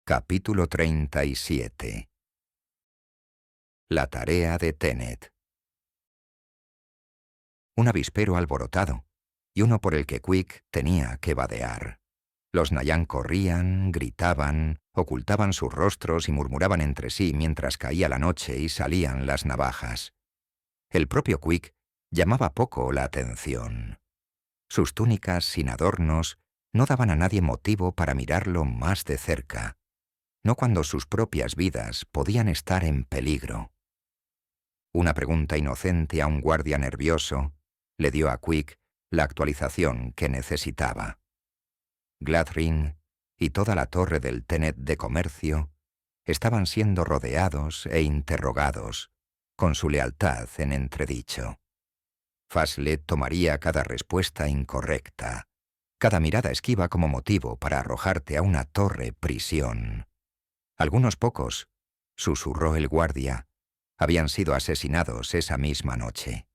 Capítulo 37. La tarea de Tenet. Un avispero alborotado, y uno por el que Quick tenía que vadear. Los Nayan corrían, gritaban, ocultaban sus rostros y murmuraban entre sí mientras caía la noche y salían las navajas. El propio Quick llamaba poco la atención. Sus túnicas sin adornos no daban a nadie motivo para mirarlo más de cerca, no cuando sus propias vidas podían estar en peligro. Una pregunta inocente a un guardia nervioso le dio a Quick la actualización que necesitaba. Gladring y toda la torre del Tenet de comercio estaban siendo rodeados e interrogados, con su lealtad en entredicho. Fasle tomaría cada respuesta incorrecta, cada mirada esquiva como motivo para arrojarte a una torre prisión. Algunos pocos, susurró el guardia, habían sido asesinados esa misma noche.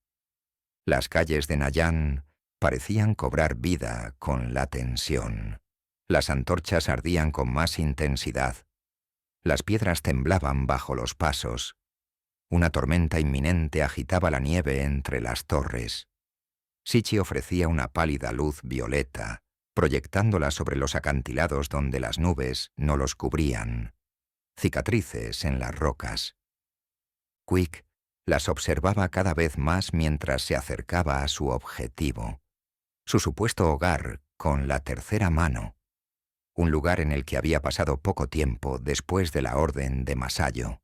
Las calles de Nayan parecían cobrar vida con la tensión. Las antorchas ardían con más intensidad. Las piedras temblaban bajo los pasos. Una tormenta inminente agitaba la nieve entre las torres. Sichi ofrecía una pálida luz violeta, proyectándola sobre los acantilados donde las nubes no los cubrían. Cicatrices en las rocas. Quick las observaba cada vez más mientras se acercaba a su objetivo, su supuesto hogar con la tercera mano, un lugar en el que había pasado poco tiempo después de la orden de Masayo,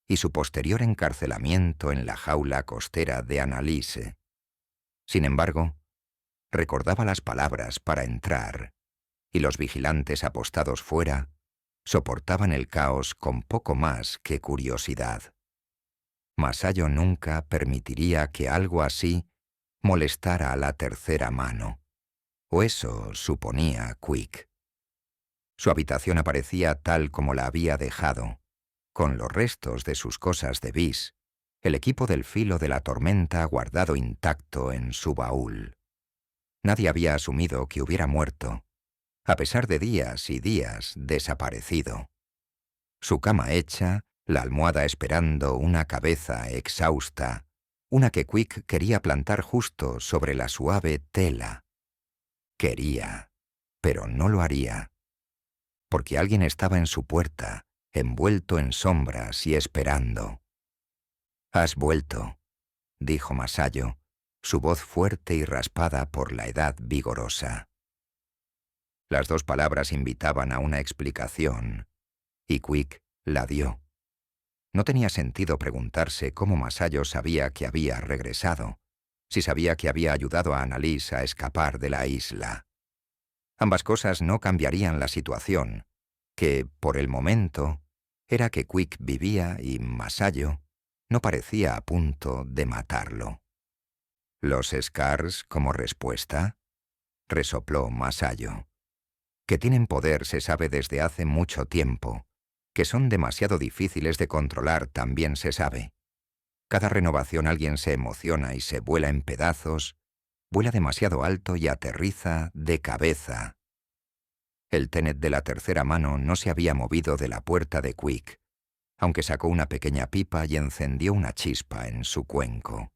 y su posterior encarcelamiento en la jaula costera de Annalise. Sin embargo, recordaba las palabras para entrar, y los vigilantes apostados fuera soportaban el caos con poco más que curiosidad. Masayo nunca permitiría que algo así molestara a la tercera mano, o eso suponía Quick. Su habitación aparecía tal como la había dejado, con los restos de sus cosas de bis, el equipo del filo de la tormenta guardado intacto en su baúl. Nadie había asumido que hubiera muerto, a pesar de días y días desaparecido. Su cama hecha, la almohada esperando una cabeza exhausta, una que Quick quería plantar justo sobre la suave tela. Quería, pero no lo haría, porque alguien estaba en su puerta, envuelto en sombras y esperando. «Has vuelto», dijo Masayo, su voz fuerte y raspada por la edad vigorosa. Las dos palabras invitaban a una explicación, y Quick la dio. No tenía sentido preguntarse cómo Masayo sabía que había regresado, si sabía que había ayudado a Annalise a escapar de la isla. Ambas cosas no cambiarían la situación, que, por el momento, era que Quick vivía y Masayo no parecía a punto de matarlo. «¿Los Scars como respuesta?», resopló Masayo. «Que tienen poder se sabe desde hace mucho tiempo. Que son demasiado difíciles de controlar también se sabe. Cada renovación alguien se emociona y se vuela en pedazos, vuela demasiado alto y aterriza de cabeza». El Tenet de la tercera mano no se había movido de la puerta de Quick, aunque sacó una pequeña pipa y encendió una chispa en su cuenco.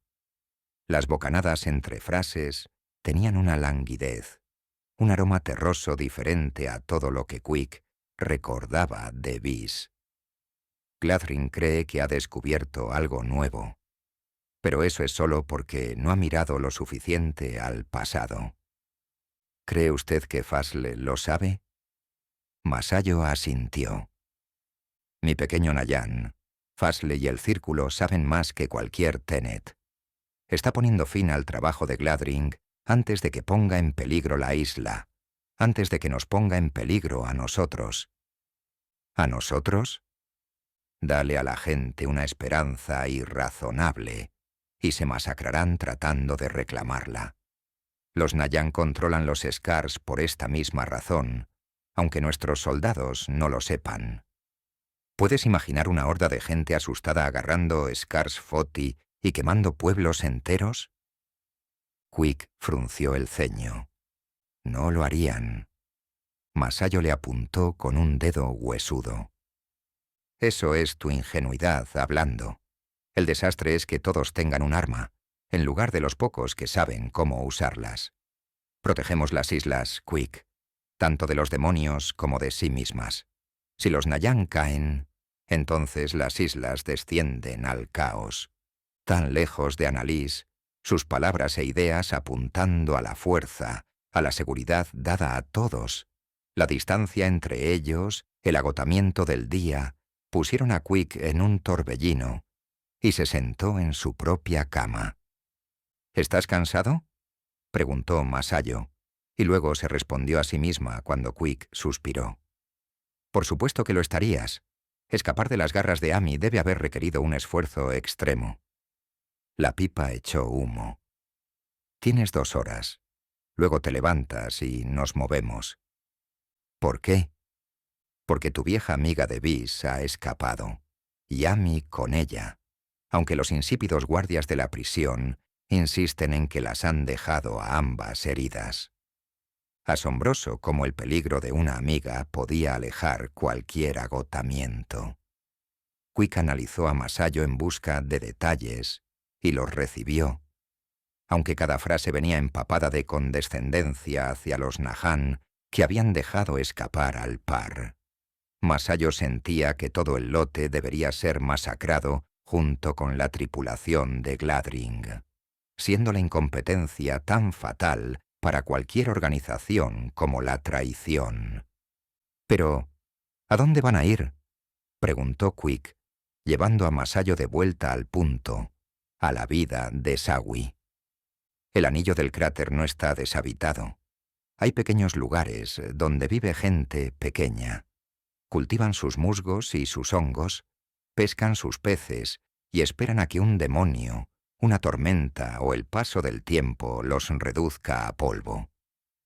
Las bocanadas entre frases tenían una languidez, un aroma terroso diferente a todo lo que Quick recordaba de bis. Gladring cree que ha descubierto algo nuevo, pero eso es solo porque no ha mirado lo suficiente al pasado. ¿Cree usted que Fasle lo sabe? Masayo asintió. Mi pequeño Nayan, Fasle y el Círculo saben más que cualquier Tenet. Está poniendo fin al trabajo de Gladring antes de que ponga en peligro la isla, antes de que nos ponga en peligro a nosotros. ¿A nosotros? Dale a la gente una esperanza irrazonable y se masacrarán tratando de reclamarla. Los Nayan controlan los Scars por esta misma razón, aunque nuestros soldados no lo sepan. ¿Puedes imaginar una horda de gente asustada agarrando Scars Foti y quemando pueblos enteros? Quick frunció el ceño. No lo harían. Masayo le apuntó con un dedo huesudo. Eso es tu ingenuidad hablando. El desastre es que todos tengan un arma, en lugar de los pocos que saben cómo usarlas. Protegemos las islas, Quick, tanto de los demonios como de sí mismas. Si los Nayan caen, entonces las islas descienden al caos. Tan lejos de Annalise, sus palabras e ideas apuntando a la fuerza, a la seguridad dada a todos. La distancia entre ellos, el agotamiento del día, pusieron a Quick en un torbellino y se sentó en su propia cama. ¿Estás cansado?, preguntó Masayo, y luego se respondió a sí misma cuando Quick suspiró. Por supuesto que lo estarías. Escapar de las garras de Amy debe haber requerido un esfuerzo extremo. La pipa echó humo. Tienes 2 horas. Luego te levantas y nos movemos. ¿Por qué? Porque tu vieja amiga de Bis ha escapado, y Amy con ella, aunque los insípidos guardias de la prisión insisten en que las han dejado a ambas heridas. Asombroso cómo el peligro de una amiga podía alejar cualquier agotamiento. Quick analizó a Masayo en busca de detalles y los recibió. Aunque cada frase venía empapada de condescendencia hacia los Nahan que habían dejado escapar al par. Masayo sentía que todo el lote debería ser masacrado junto con la tripulación de Gladring, siendo la incompetencia tan fatal para cualquier organización como la traición. Pero, ¿a dónde van a ir?, preguntó Quick, llevando a Masayo de vuelta al punto, a la vida de Sawi. El anillo del cráter no está deshabitado. Hay pequeños lugares donde vive gente pequeña. Cultivan sus musgos y sus hongos, pescan sus peces y esperan a que un demonio, una tormenta o el paso del tiempo los reduzca a polvo,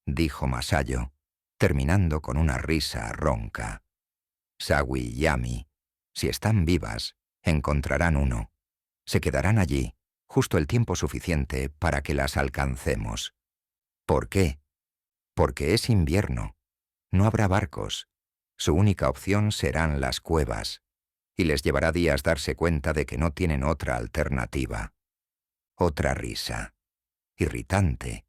dijo Masayo, terminando con una risa ronca. Sawi y Amy, si están vivas, encontrarán uno. Se quedarán allí, justo el tiempo suficiente para que las alcancemos. ¿Por qué? Porque es invierno. No habrá barcos. Su única opción serán las cuevas, y les llevará días darse cuenta de que no tienen otra alternativa. Otra risa. Irritante.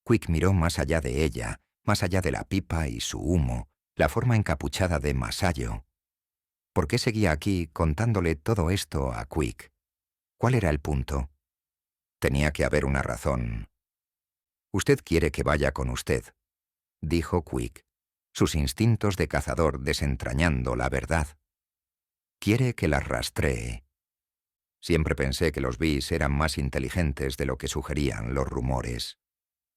Quick miró más allá de ella, más allá de la pipa y su humo, la forma encapuchada de Masayo. ¿Por qué seguía aquí contándole todo esto a Quick? ¿Cuál era el punto? Tenía que haber una razón. «Usted quiere que vaya con usted», dijo Quick, sus instintos de cazador desentrañando la verdad. «Quiere que las rastree». Siempre pensé que los Bis eran más inteligentes de lo que sugerían los rumores,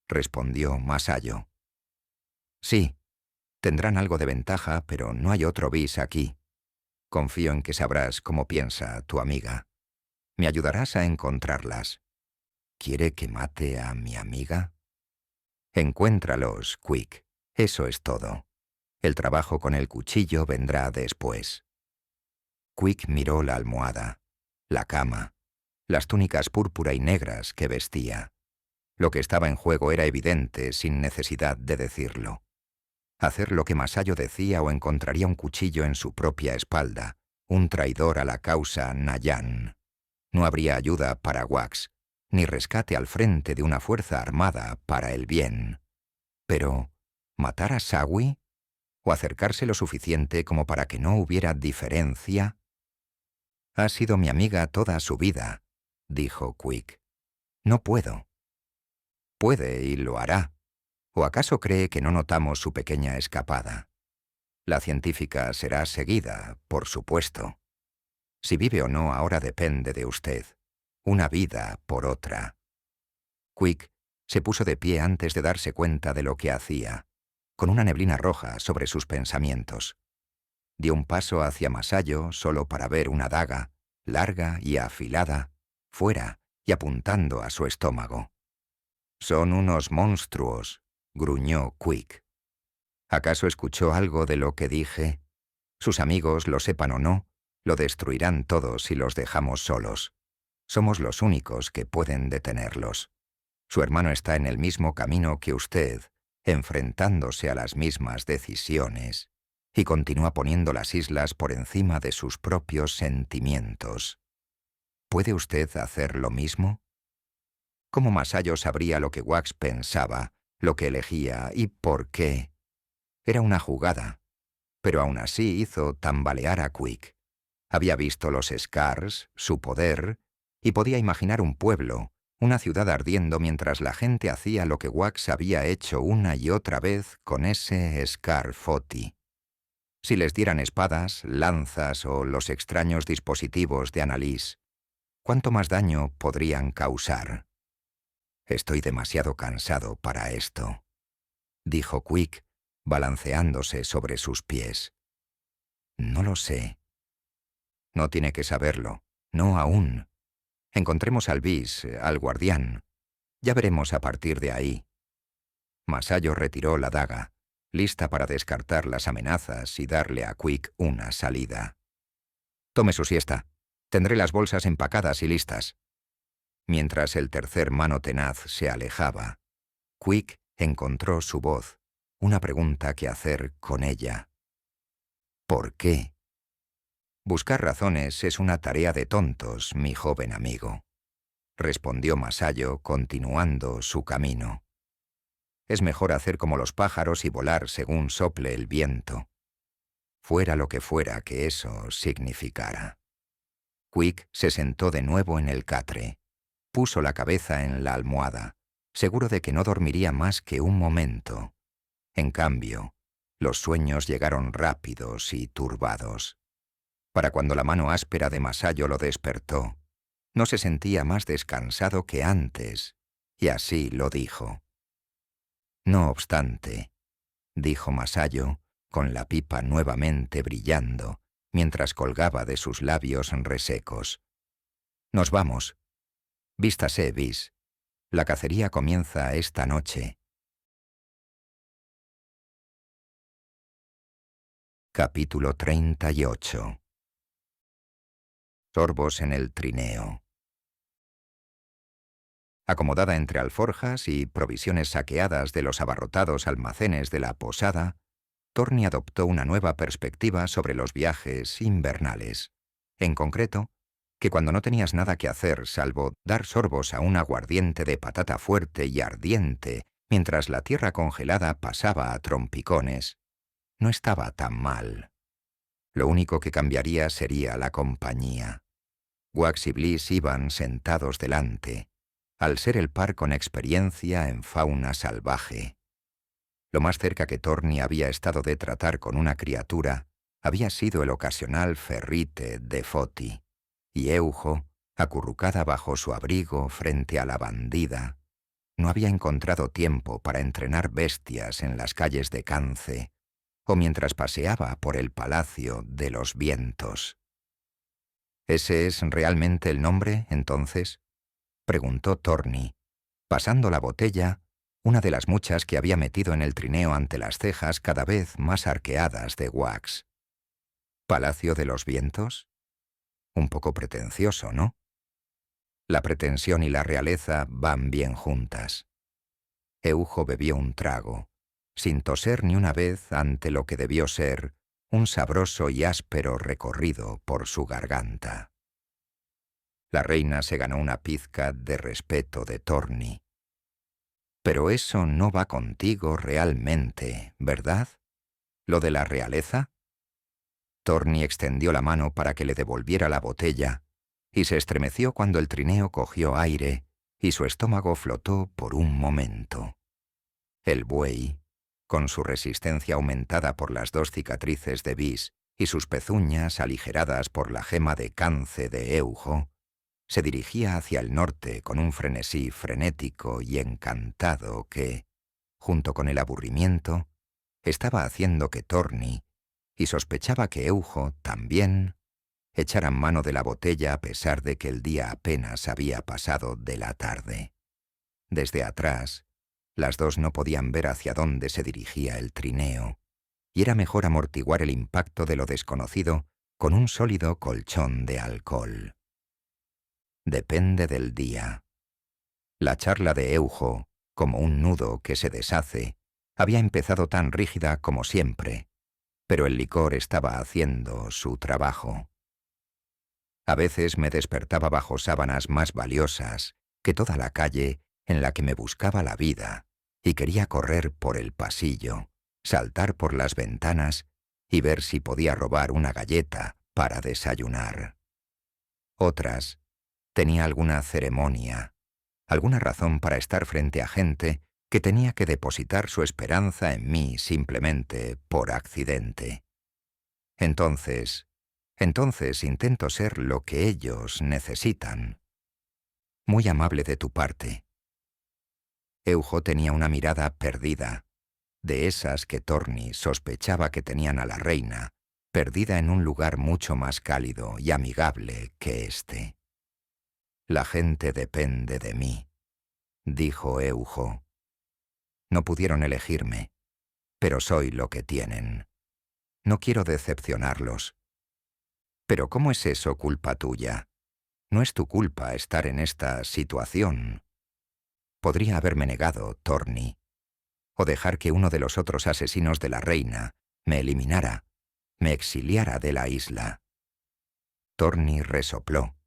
respondió Masayo. Sí, tendrán algo de ventaja, pero no hay otro Bis aquí. Confío en que sabrás cómo piensa tu amiga. Me ayudarás a encontrarlas. ¿Quiere que mate a mi amiga? Encuéntralos, Quick. Eso es todo. El trabajo con el cuchillo vendrá después. Quick miró la almohada, la cama, las túnicas púrpura y negras que vestía. Lo que estaba en juego era evidente sin necesidad de decirlo. Hacer lo que Masayo decía o encontraría un cuchillo en su propia espalda, un traidor a la causa Nayan. No habría ayuda para Wax, ni rescate al frente de una fuerza armada para el bien. Pero, ¿matar a Sawi? ¿O acercarse lo suficiente como para que no hubiera diferencia? Ha sido mi amiga toda su vida, dijo Quick. No puedo. Puede y lo hará. ¿O acaso cree que no notamos su pequeña escapada? La científica será seguida, por supuesto. Si vive o no ahora depende de usted. Una vida por otra. Quick se puso de pie antes de darse cuenta de lo que hacía, con una neblina roja sobre sus pensamientos. Dio un paso hacia Masayo solo para ver una daga, larga y afilada, fuera y apuntando a su estómago. «Son unos monstruos», gruñó Quick. ¿Acaso escuchó algo de lo que dije? Sus amigos, lo sepan o no, lo destruirán todos si los dejamos solos. Somos los únicos que pueden detenerlos. Su hermano está en el mismo camino que usted, enfrentándose a las mismas decisiones, y continúa poniendo las islas por encima de sus propios sentimientos. ¿Puede usted hacer lo mismo? ¿Cómo Masayo sabría lo que Wax pensaba, lo que elegía y por qué? Era una jugada, pero aún así hizo tambalear a Quick. Había visto los Scars, su poder, y podía imaginar un pueblo, una ciudad ardiendo mientras la gente hacía lo que Wax había hecho una y otra vez con ese Scar Foti. Si les dieran espadas, lanzas o los extraños dispositivos de Annalise, ¿cuánto más daño podrían causar? Estoy demasiado cansado para esto, dijo Quick, balanceándose sobre sus pies. No lo sé. No tiene que saberlo, no aún. Encontremos al bis, al guardián. Ya veremos a partir de ahí. Masayo retiró la daga, lista para descartar las amenazas y darle a Quick una salida. Tome su siesta. Tendré las bolsas empacadas y listas. Mientras el tercer mano tenaz se alejaba, Quick encontró su voz, una pregunta que hacer con ella. ¿Por qué? Buscar razones es una tarea de tontos, mi joven amigo, respondió Masayo, continuando su camino. Es mejor hacer como los pájaros y volar según sople el viento. Fuera lo que fuera que eso significara. Quick se sentó de nuevo en el catre. Puso la cabeza en la almohada, seguro de que no dormiría más que un momento. En cambio, los sueños llegaron rápidos y turbados. Para cuando la mano áspera de Masayo lo despertó, no se sentía más descansado que antes, y así lo dijo. No obstante, dijo Masayo, con la pipa nuevamente brillando, mientras colgaba de sus labios resecos. Nos vamos. Vístase, bis. La cacería comienza esta noche. Capítulo 38. Sorbos en el trineo. Acomodada entre alforjas y provisiones saqueadas de los abarrotados almacenes de la posada, Torni adoptó una nueva perspectiva sobre los viajes invernales. En concreto, que cuando no tenías nada que hacer salvo dar sorbos a un aguardiente de patata fuerte y ardiente mientras la tierra congelada pasaba a trompicones, no estaba tan mal. Lo único que cambiaría sería la compañía. Wax y Bliss iban sentados delante, al ser el par con experiencia en fauna salvaje. Lo más cerca que Torni había estado de tratar con una criatura había sido el ocasional ferrite de Foti, y Eujo, acurrucada bajo su abrigo frente a la bandida, no había encontrado tiempo para entrenar bestias en las calles de Cance o mientras paseaba por el Palacio de los Vientos. ¿Ese es realmente el nombre, entonces?, preguntó Torni, pasando la botella, una de las muchas que había metido en el trineo ante las cejas cada vez más arqueadas de Wax. ¿Palacio de los Vientos? Un poco pretencioso, ¿no? La pretensión y la realeza van bien juntas. Eujo bebió un trago, sin toser ni una vez ante lo que debió ser un sabroso y áspero recorrido por su garganta. La reina se ganó una pizca de respeto de Torni. Pero eso no va contigo realmente, ¿verdad? ¿Lo de la realeza? Torni extendió la mano para que le devolviera la botella y se estremeció cuando el trineo cogió aire y su estómago flotó por un momento. El buey, con su resistencia aumentada por las 2 cicatrices de bis y sus pezuñas aligeradas por la gema de cance de Eujo, se dirigía hacia el norte con un frenesí frenético y encantado que, junto con el aburrimiento, estaba haciendo que Torni, y sospechaba que Eujo también, echaran mano de la botella a pesar de que el día apenas había pasado de la tarde. Desde atrás, las dos no podían ver hacia dónde se dirigía el trineo, y era mejor amortiguar el impacto de lo desconocido con un sólido colchón de alcohol. Depende del día. La charla de Eujo, como un nudo que se deshace, Había empezado tan rígida como siempre, pero el licor estaba haciendo su trabajo. A veces me despertaba bajo sábanas más valiosas que toda la calle en la que me buscaba la vida, y quería correr por el pasillo, saltar por las ventanas y ver si podía robar una galleta para desayunar. Otras, tenía alguna ceremonia, alguna razón para estar frente a gente que tenía que depositar su esperanza en mí simplemente por accidente. Entonces intento ser lo que ellos necesitan. Muy amable de tu parte. Eujo tenía una mirada perdida, de esas que Torni sospechaba que tenían a la reina, perdida en un lugar mucho más cálido y amigable que este. La gente depende de mí, dijo Eujo. No pudieron elegirme, pero soy lo que tienen. No quiero decepcionarlos. Pero ¿cómo es eso culpa tuya? No es tu culpa estar en esta situación. Podría haberme negado, Torni, o dejar que uno de los otros asesinos de la reina me eliminara, me exiliara de la isla. Torni resopló,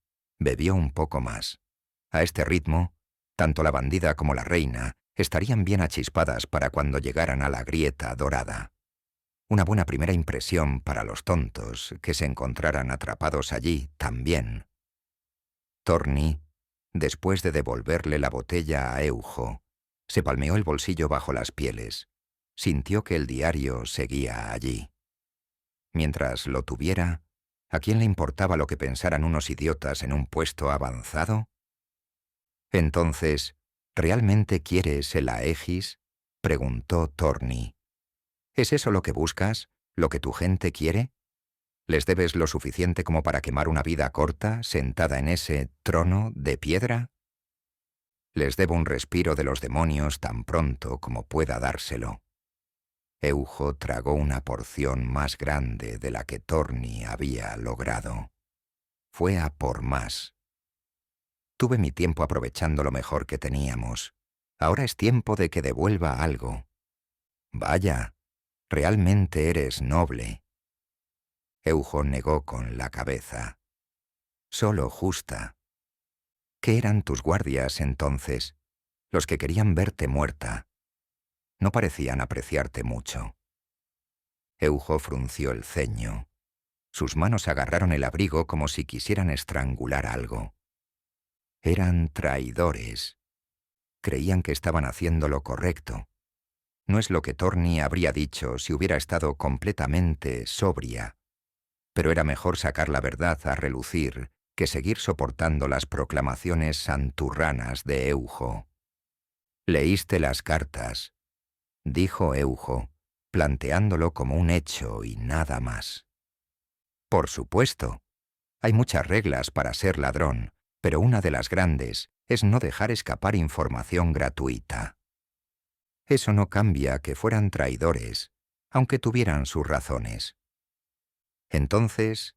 bebió un poco más. A este ritmo, tanto la bandida como la reina estarían bien achispadas para cuando llegaran a la grieta dorada. Una buena primera impresión para los tontos que se encontraran atrapados allí también. Torni, después de devolverle la botella a Eujo, se palmeó el bolsillo bajo las pieles. Sintió que el diario seguía allí. Mientras lo tuviera, ¿a quién le importaba lo que pensaran unos idiotas en un puesto avanzado? Entonces, ¿realmente quieres el Aegis?, preguntó Torni. ¿Es eso lo que buscas? ¿Lo que tu gente quiere? ¿Les debes lo suficiente como para quemar una vida corta, sentada en ese trono de piedra? Les debo un respiro de los demonios tan pronto como pueda dárselo. Eujo tragó una porción más grande de la que Torni había logrado. Fue a por más. Tuve mi tiempo aprovechando lo mejor que teníamos. Ahora es tiempo de que devuelva algo. Vaya, realmente eres noble. Eujo negó con la cabeza. Solo justa. ¿Qué eran tus guardias entonces? Los que querían verte muerta. No parecían apreciarte mucho. Eujo frunció el ceño. Sus manos agarraron el abrigo como si quisieran estrangular algo. Eran traidores. Creían que estaban haciendo lo correcto. No es lo que Torni habría dicho si hubiera estado completamente sobria. Pero era mejor sacar la verdad a relucir que seguir soportando las proclamaciones santurranas de Eujo. «Leíste las cartas», dijo Eujo, planteándolo como un hecho y nada más. «Por supuesto. Hay muchas reglas para ser ladrón, pero una de las grandes es no dejar escapar información gratuita. Eso no cambia que fueran traidores, aunque tuvieran sus razones. Entonces,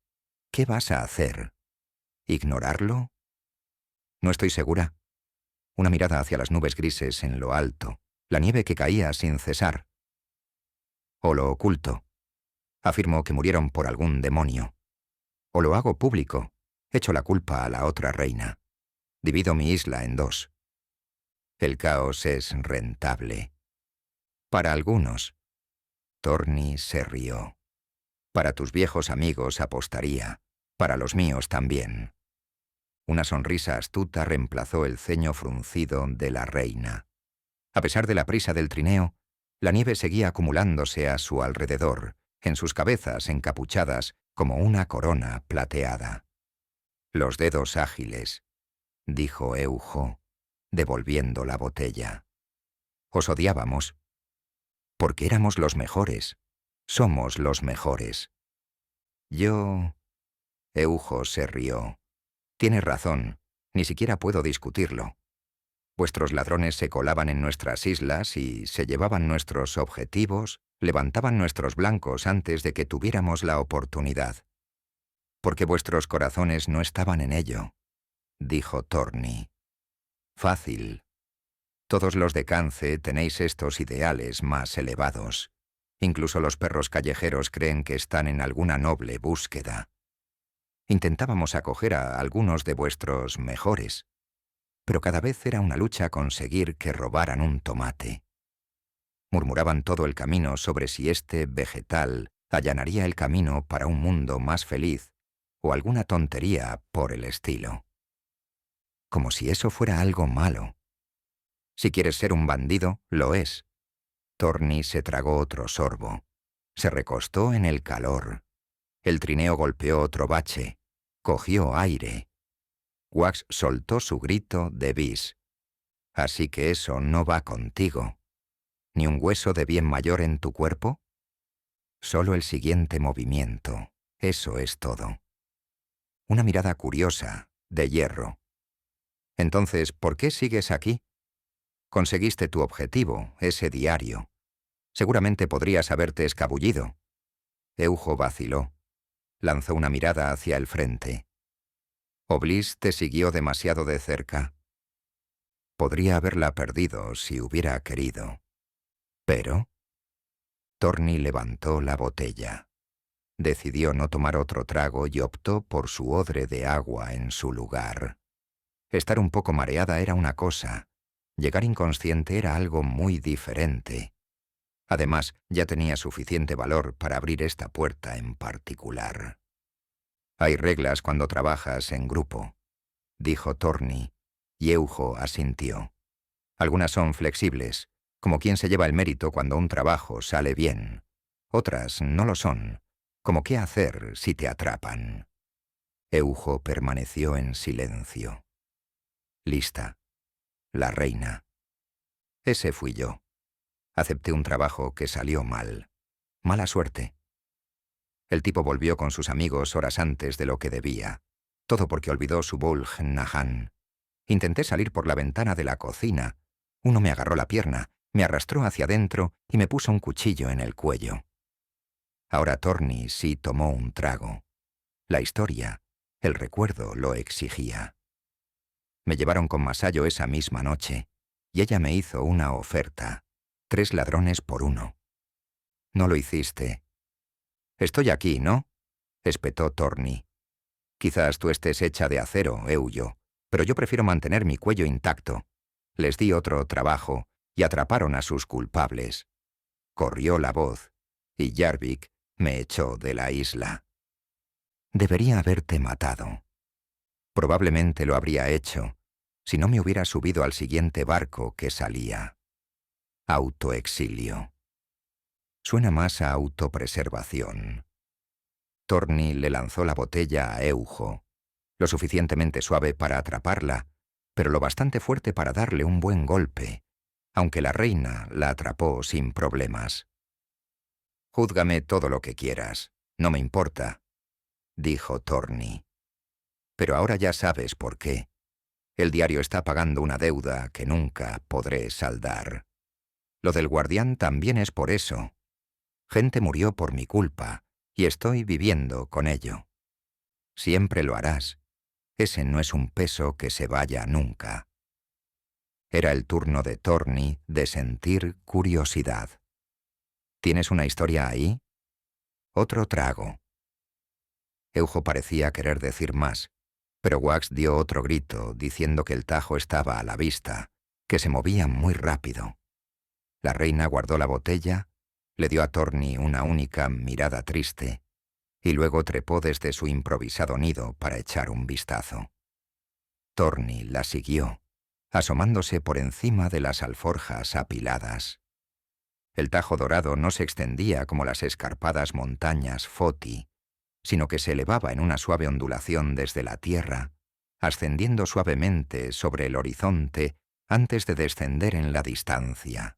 ¿qué vas a hacer? ¿Ignorarlo? No estoy segura. Una mirada hacia las nubes grises en lo alto, la nieve que caía sin cesar. O lo oculto. Afirmo que murieron por algún demonio. O lo hago público. Echo la culpa a la otra reina. Divido mi isla en dos. El caos es rentable. Para algunos. Torni se rió. Para tus viejos amigos apostaría. Para los míos también. Una sonrisa astuta reemplazó el ceño fruncido de la reina. A pesar de la prisa del trineo, la nieve seguía acumulándose a su alrededor, en sus cabezas encapuchadas como una corona plateada. Los dedos ágiles, dijo Eujo, devolviendo la botella. Os odiábamos. Porque éramos los mejores. Somos los mejores. Yo... Eujo se rió. Tienes razón, ni siquiera puedo discutirlo. Vuestros ladrones se colaban en nuestras islas y se llevaban nuestros objetivos, levantaban nuestros blancos antes de que tuviéramos la oportunidad. Porque vuestros corazones no estaban en ello, dijo Torni. Fácil. Todos los de Cance tenéis estos ideales más elevados. Incluso los perros callejeros creen que están en alguna noble búsqueda. Intentábamos acoger a algunos de vuestros mejores, pero cada vez era una lucha conseguir que robaran un tomate. Murmuraban todo el camino sobre si este vegetal allanaría el camino para un mundo más feliz o alguna tontería por el estilo. Como si eso fuera algo malo. Si quieres ser un bandido, lo es. Thorny se tragó otro sorbo. Se recostó en el calor. El trineo golpeó otro bache. Cogió aire. Wax soltó su grito de bis. Así que eso no va contigo. ¿Ni un hueso de bien mayor en tu cuerpo? Solo el siguiente movimiento. Eso es todo. Una mirada curiosa, de hierro. Entonces, ¿por qué sigues aquí? Conseguiste tu objetivo, ese diario. Seguramente podrías haberte escabullido. Eujo vaciló. Lanzó una mirada hacia el frente. Oblis te siguió demasiado de cerca. Podría haberla perdido si hubiera querido. Pero... Thorny levantó la botella. Decidió no tomar otro trago y optó por su odre de agua en su lugar. Estar un poco mareada era una cosa. Llegar inconsciente era algo muy diferente. Además, ya tenía suficiente valor para abrir esta puerta en particular. Hay reglas cuando trabajas en grupo, dijo Thorny, y Eujo asintió. Algunas son flexibles, como quien se lleva el mérito cuando un trabajo sale bien. Otras no lo son, como qué hacer si te atrapan. Eujo permaneció en silencio. Lista. La reina. Ese fui yo. Acepté un trabajo que salió mal. Mala suerte. El tipo volvió con sus amigos horas antes de lo que debía. Todo porque olvidó su Bulj Nahan. Intenté salir por la ventana de la cocina. Uno me agarró la pierna, me arrastró hacia adentro y me puso un cuchillo en el cuello. Ahora Thorny sí tomó un trago. La historia, el recuerdo lo exigía. Me llevaron con Masayo esa misma noche, y ella me hizo una oferta. 3 ladrones por 1. No lo hiciste. Estoy aquí, ¿no? Espetó Thorny. Quizás tú estés hecha de acero, Euyo, pero yo prefiero mantener mi cuello intacto. Les di otro trabajo y atraparon a sus culpables. Corrió la voz, y Jarvik me echó de la isla. Debería haberte matado. Probablemente lo habría hecho, si no me hubiera subido al siguiente barco que salía. Autoexilio. Suena más a autopreservación. Thorny le lanzó la botella a Eujo, lo suficientemente suave para atraparla, pero lo bastante fuerte para darle un buen golpe, aunque la reina la atrapó sin problemas. «Júzgame todo lo que quieras, no me importa», dijo Thorny. «Pero ahora ya sabes por qué. El diario está pagando una deuda que nunca podré saldar. Lo del guardián también es por eso. Gente murió por mi culpa, y estoy viviendo con ello. Siempre lo harás. Ese no es un peso que se vaya nunca». Era el turno de Thorny de sentir curiosidad. «¿Tienes una historia ahí?» Otro trago. Eujo parecía querer decir más, pero Wax dio otro grito diciendo que el tajo estaba a la vista, que se movía muy rápido. La reina guardó la botella, le dio a Thorny una única mirada triste, y luego trepó desde su improvisado nido para echar un vistazo. Thorny la siguió, asomándose por encima de las alforjas apiladas. El tajo dorado no se extendía como las escarpadas montañas Foti, sino que se elevaba en una suave ondulación desde la tierra, ascendiendo suavemente sobre el horizonte antes de descender en la distancia.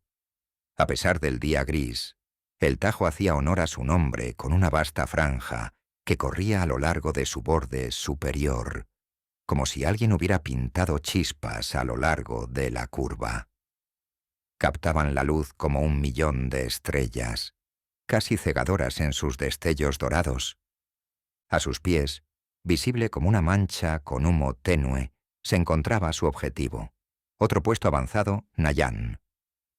A pesar del día gris, el tajo hacía honor a su nombre con una vasta franja que corría a lo largo de su borde superior, como si alguien hubiera pintado chispas a lo largo de la curva. Captaban la luz como 1.000.000 de estrellas, casi cegadoras en sus destellos dorados. A sus pies, visible como una mancha con humo tenue, se encontraba su objetivo, Otro puesto avanzado, Nayan.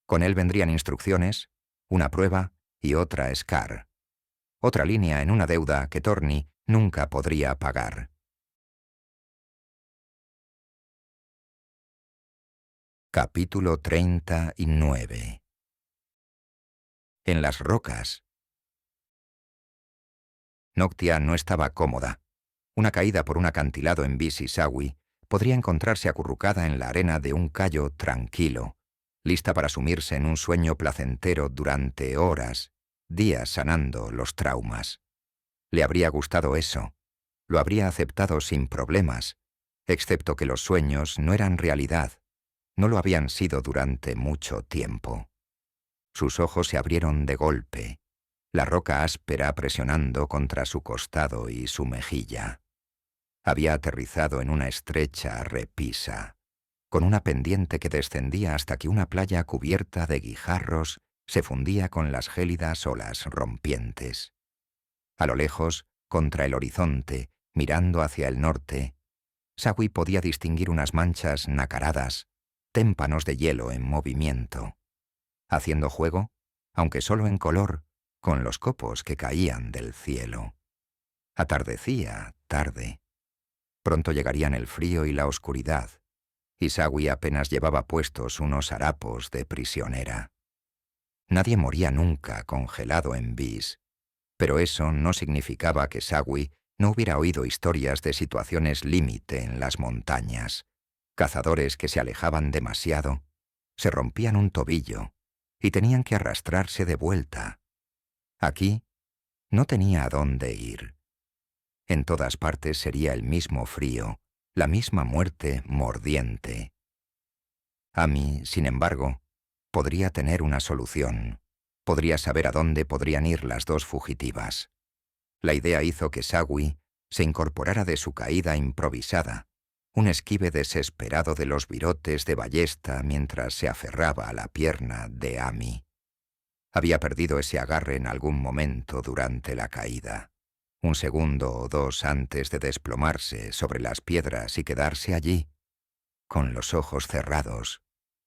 Con él vendrían instrucciones, una prueba y otra Scar. Otra línea en una deuda que Torni nunca podría pagar. Capítulo 39. En las rocas. Noctia no estaba cómoda. Una caída por un acantilado en Vis y Sawi podría encontrarse acurrucada en la arena de un cayo tranquilo, lista para sumirse en un sueño placentero durante horas, días sanando los traumas. Le habría gustado eso. Lo habría aceptado sin problemas, excepto que los sueños no eran realidad. No lo habían sido durante mucho tiempo. Sus ojos se abrieron de golpe, la roca áspera presionando contra su costado y su mejilla. Había aterrizado en una estrecha repisa, con una pendiente que descendía hasta que una playa cubierta de guijarros se fundía con las gélidas olas rompientes. A lo lejos, contra el horizonte, mirando hacia el norte, Sawi podía distinguir unas manchas nacaradas, témpanos de hielo en movimiento, haciendo juego, aunque solo en color, con los copos que caían del cielo. Atardecía tarde. Pronto llegarían el frío y la oscuridad, y Sawi apenas llevaba puestos unos harapos de prisionera. Nadie moría nunca congelado en Vis, pero eso no significaba que Sawi no hubiera oído historias de situaciones límite en las montañas. Cazadores que se alejaban demasiado, se rompían un tobillo y tenían que arrastrarse de vuelta. Aquí no tenía a dónde ir. En todas partes sería el mismo frío, la misma muerte mordiente. Ami, sin embargo, podría tener una solución. Podría saber a dónde podrían ir las dos fugitivas. La idea hizo que Sawi se incorporara de su caída improvisada, un esquive desesperado de los virotes de ballesta mientras se aferraba a la pierna de Ami. Había perdido ese agarre en algún momento durante la caída, un segundo o dos antes de desplomarse sobre las piedras y quedarse allí, con los ojos cerrados,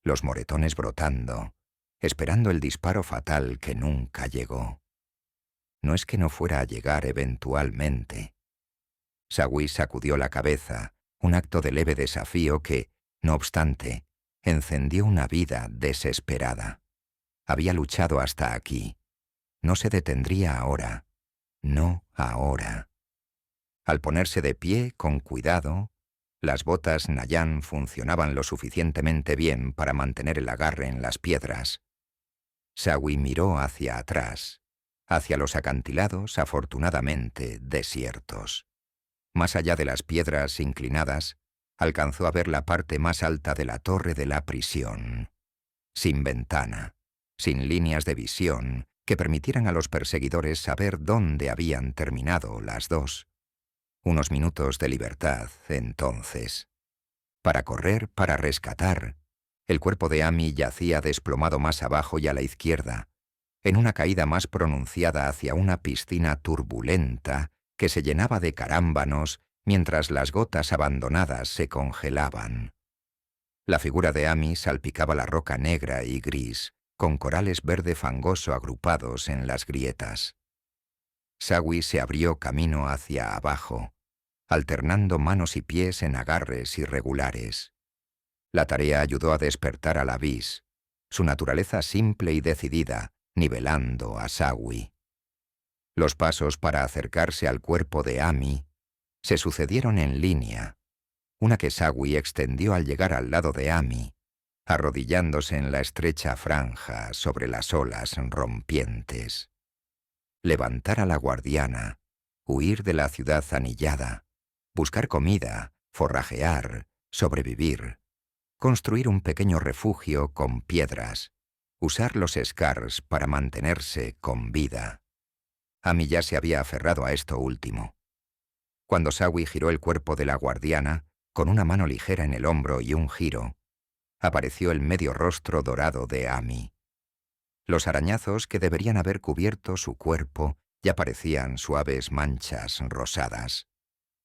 los moretones brotando, esperando el disparo fatal que nunca llegó. No es que no fuera a llegar eventualmente. Sawi sacudió la cabeza, un acto de leve desafío que, no obstante, encendió una vida desesperada. Había luchado hasta aquí. No se detendría ahora. No ahora. Al ponerse de pie, con cuidado, las botas Nayan funcionaban lo suficientemente bien para mantener el agarre en las piedras. Sawi miró hacia atrás, hacia los acantilados afortunadamente desiertos. Más allá de las piedras inclinadas, alcanzó a ver la parte más alta de la torre de la prisión. Sin ventana, sin líneas de visión que permitieran a los perseguidores saber dónde habían terminado las dos. Unos minutos de libertad, entonces. Para correr, para rescatar. El cuerpo de Ami yacía desplomado más abajo y a la izquierda, en una caída más pronunciada hacia una piscina turbulenta que se llenaba de carámbanos mientras las gotas abandonadas se congelaban. La figura de Ami salpicaba la roca negra y gris, con corales verde fangoso agrupados en las grietas. Sawi se abrió camino hacia abajo, alternando manos y pies en agarres irregulares. La tarea ayudó a despertar a la Vis, su naturaleza simple y decidida, nivelando a Sawi. Los pasos para acercarse al cuerpo de Ami se sucedieron en línea, una que Sawi extendió al llegar al lado de Ami, arrodillándose en la estrecha franja sobre las olas rompientes. Levantar a la guardiana, huir de la ciudad anillada, buscar comida, forrajear, sobrevivir, construir un pequeño refugio con piedras, usar los Scars para mantenerse con vida. Ami ya se había aferrado a esto último. Cuando Sawi giró el cuerpo de la guardiana, con una mano ligera en el hombro y un giro, apareció el medio rostro dorado de Ami. Los arañazos que deberían haber cubierto su cuerpo ya parecían suaves manchas rosadas.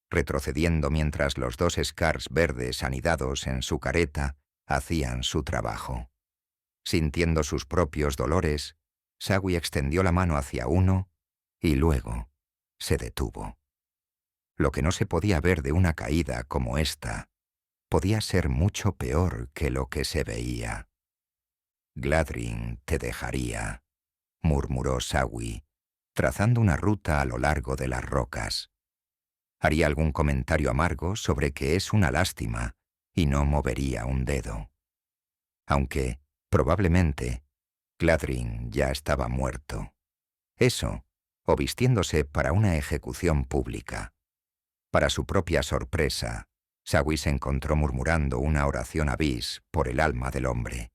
Retrocediendo mientras los dos Scars verdes anidados en su careta hacían su trabajo. Sintiendo sus propios dolores, Sawi extendió la mano hacia uno y luego se detuvo. Lo que no se podía ver de una caída como esta podía ser mucho peor que lo que se veía. «Gladryn te dejaría», murmuró Sawi, trazando una ruta a lo largo de las rocas. Haría algún comentario amargo sobre que es una lástima y no movería un dedo. Aunque, probablemente, Gladryn ya estaba muerto. Eso, o vistiéndose para una ejecución pública. Para su propia sorpresa, Sawi se encontró murmurando una oración a Vis por el alma del hombre.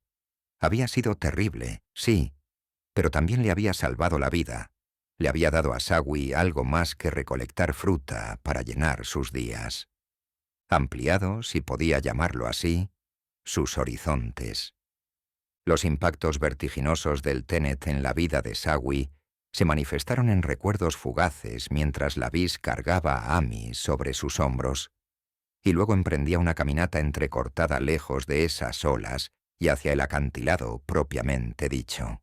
Había sido terrible, sí, pero también le había salvado la vida. Le había dado a Sawi algo más que recolectar fruta para llenar sus días. Ampliado, si podía llamarlo así, sus horizontes. Los impactos vertiginosos del Tenet en la vida de Sawi se manifestaron en recuerdos fugaces mientras la Vis cargaba a Ami sobre sus hombros, y luego emprendía una caminata entrecortada lejos de esas olas y hacia el acantilado propiamente dicho.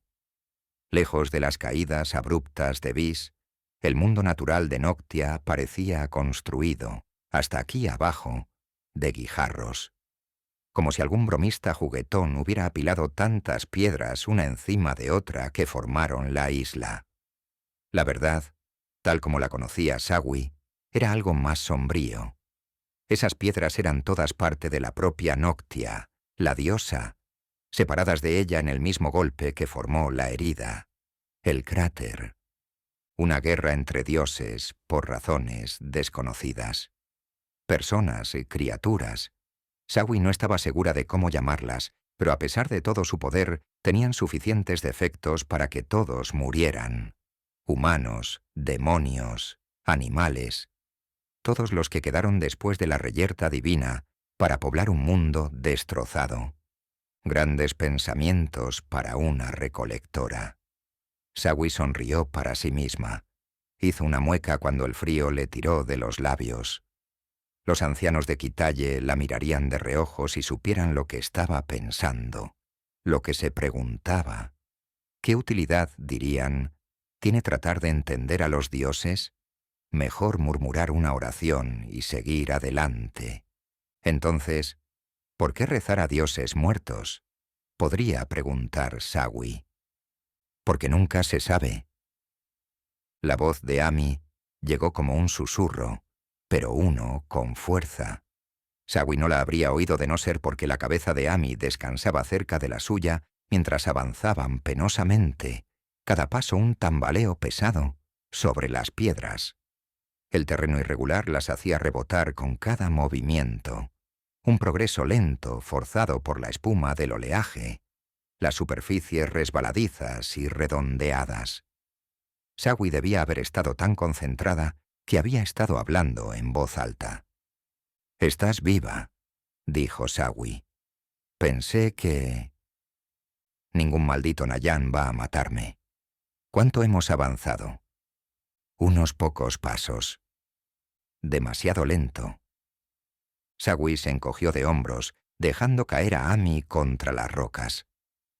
Lejos de las caídas abruptas de Vis, el mundo natural de Noctia parecía construido, hasta aquí abajo, de guijarros. Como si algún bromista juguetón hubiera apilado tantas piedras una encima de otra que formaron la isla. La verdad, tal como la conocía Sawi, era algo más sombrío. Esas piedras eran todas parte de la propia Noctia, la diosa, separadas de ella en el mismo golpe que formó la herida, el cráter. Una guerra entre dioses por razones desconocidas. Personas y criaturas. Sawi no estaba segura de cómo llamarlas, pero a pesar de todo su poder, tenían suficientes defectos para que todos murieran. Humanos, demonios, animales, todos los que quedaron después de la reyerta divina para poblar un mundo destrozado. Grandes pensamientos para una recolectora. Sawi sonrió para sí misma. Hizo una mueca cuando el frío le tiró de los labios. Los ancianos de Kitaye la mirarían de reojo si supieran lo que estaba pensando, lo que se preguntaba. ¿Qué utilidad, dirían, tiene tratar de entender a los dioses? Mejor murmurar una oración y seguir adelante. Entonces, ¿por qué rezar a dioses muertos? Podría preguntar Sawi. Porque nunca se sabe. La voz de Ami llegó como un susurro, pero uno con fuerza. Sawi no la habría oído de no ser porque la cabeza de Ami descansaba cerca de la suya mientras avanzaban penosamente, cada paso un tambaleo pesado, sobre las piedras. El terreno irregular las hacía rebotar con cada movimiento. Un progreso lento, forzado por la espuma del oleaje. Las superficies resbaladizas y redondeadas. Sawi debía haber estado tan concentrada que había estado hablando en voz alta. «Estás viva», dijo Sawi. «Pensé que...». «Ningún maldito Nayan va a matarme». «¿Cuánto hemos avanzado?» «Unos pocos pasos». «Demasiado lento». Sawi se encogió de hombros, dejando caer a Ami contra las rocas.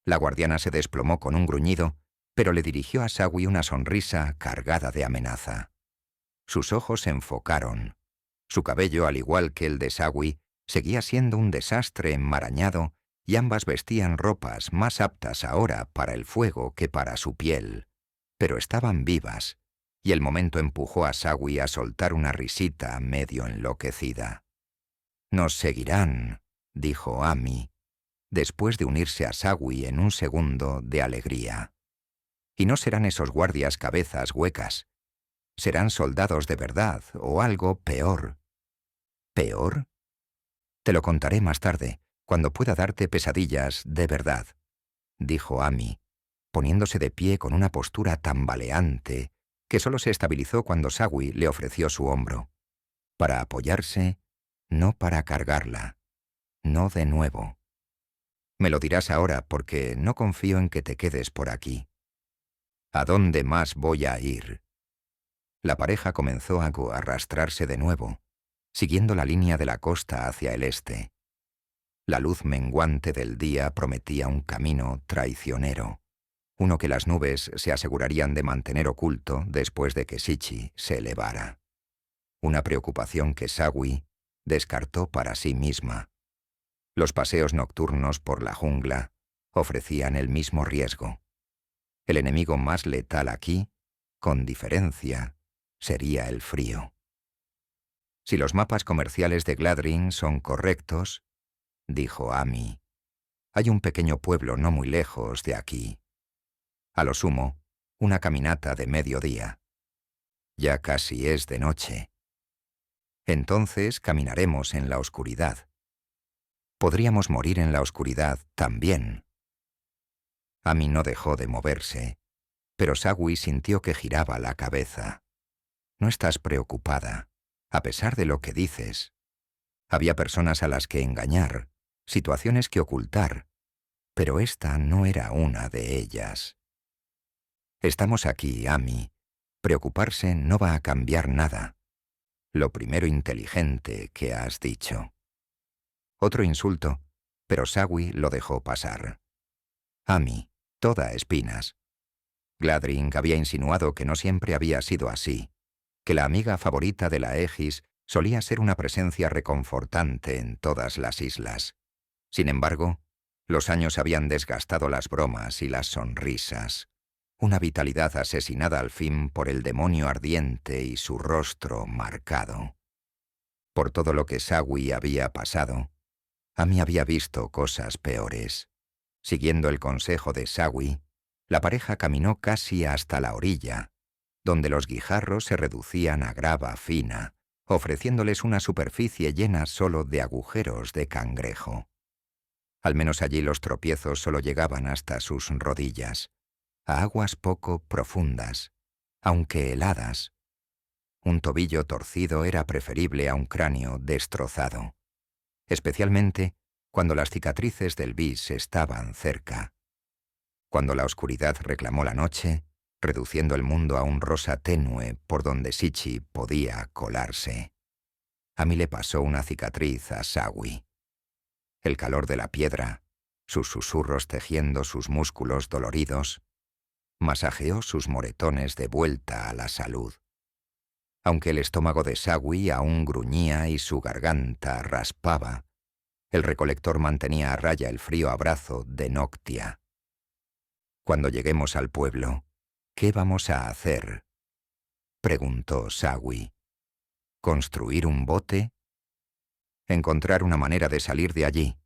La guardiana se desplomó con un gruñido, pero le dirigió a Sawi una sonrisa cargada de amenaza. Sus ojos se enfocaron. Su cabello, al igual que el de Sawi, seguía siendo un desastre enmarañado y ambas vestían ropas más aptas ahora para el fuego que para su piel. Pero estaban vivas, y el momento empujó a Sawi a soltar una risita medio enloquecida. «Nos seguirán», dijo Ami, después de unirse a Sawi en un segundo de alegría. «Y no serán esos guardias cabezas huecas. Serán soldados de verdad o algo peor». «¿Peor?» «Te lo contaré más tarde, cuando pueda darte pesadillas de verdad», dijo Ami, poniéndose de pie con una postura tambaleante que solo se estabilizó cuando Sawi le ofreció su hombro. Para apoyarse, no para cargarla. No de nuevo. «Me lo dirás ahora porque no confío en que te quedes por aquí». «¿A dónde más voy a ir?» La pareja comenzó a arrastrarse de nuevo, siguiendo la línea de la costa hacia el este. La luz menguante del día prometía un camino traicionero, uno que las nubes se asegurarían de mantener oculto después de que Sichi se elevara. Una preocupación que Sawi descartó para sí misma. Los paseos nocturnos por la jungla ofrecían el mismo riesgo. El enemigo más letal aquí, con diferencia, sería el frío. Si los mapas comerciales de Gladryn son correctos, dijo Amy, hay un pequeño pueblo no muy lejos de aquí. A lo sumo, una caminata de mediodía. Ya casi es de noche. Entonces caminaremos en la oscuridad. Podríamos morir en la oscuridad también. Amy no dejó de moverse, pero Sawi sintió que giraba la cabeza. No estás preocupada, a pesar de lo que dices. Había personas a las que engañar, situaciones que ocultar, pero esta no era una de ellas. Estamos aquí, Amy. Preocuparse no va a cambiar nada. Lo primero inteligente que has dicho. Otro insulto, pero Sawi lo dejó pasar. Amy, toda espinas. Gladryn había insinuado que no siempre había sido así, que la amiga favorita de la Aegis solía ser una presencia reconfortante en todas las islas. Sin embargo, los años habían desgastado las bromas y las sonrisas. Una vitalidad asesinada al fin por el demonio ardiente y su rostro marcado. Por todo lo que Sawi había pasado, Amy había visto cosas peores. Siguiendo el consejo de Sawi, la pareja caminó casi hasta la orilla, donde los guijarros se reducían a grava fina, ofreciéndoles una superficie llena solo de agujeros de cangrejo. Al menos allí los tropiezos solo llegaban hasta sus rodillas, a aguas poco profundas, aunque heladas. Un tobillo torcido era preferible a un cráneo destrozado, especialmente cuando las cicatrices del bis estaban cerca. Cuando la oscuridad reclamó la noche, reduciendo el mundo a un rosa tenue por donde Sichi podía colarse. Amy le pasó una cicatriz a Sawi. El calor de la piedra, sus susurros tejiendo sus músculos doloridos, masajeó sus moretones de vuelta a la salud. Aunque el estómago de Sawi aún gruñía y su garganta raspaba, el recolector mantenía a raya el frío abrazo de Noctia. Cuando lleguemos al pueblo, ¿qué vamos a hacer?, preguntó Sawi. ¿Construir un bote? Encontrar una manera de salir de allí.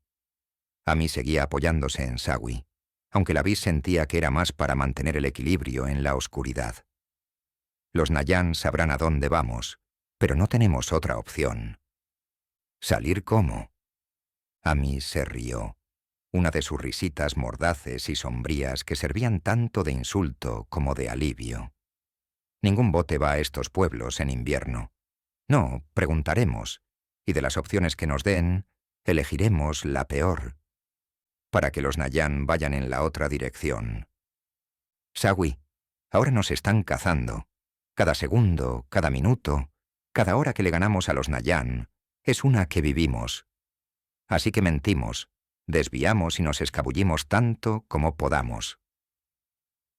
Amy seguía apoyándose en Sawi, aunque la Vis sentía que era más para mantener el equilibrio en la oscuridad. Los Nayan sabrán a dónde vamos, pero no tenemos otra opción. ¿Salir cómo? Amy se rió, una de sus risitas mordaces y sombrías que servían tanto de insulto como de alivio. Ningún bote va a estos pueblos en invierno. No, preguntaremos, y de las opciones que nos den, elegiremos la peor, para que los Nayan vayan en la otra dirección. Sawi, ahora nos están cazando. Cada segundo, cada minuto, cada hora que le ganamos a los Nayan, es una que vivimos. Así que mentimos, desviamos y nos escabullimos tanto como podamos.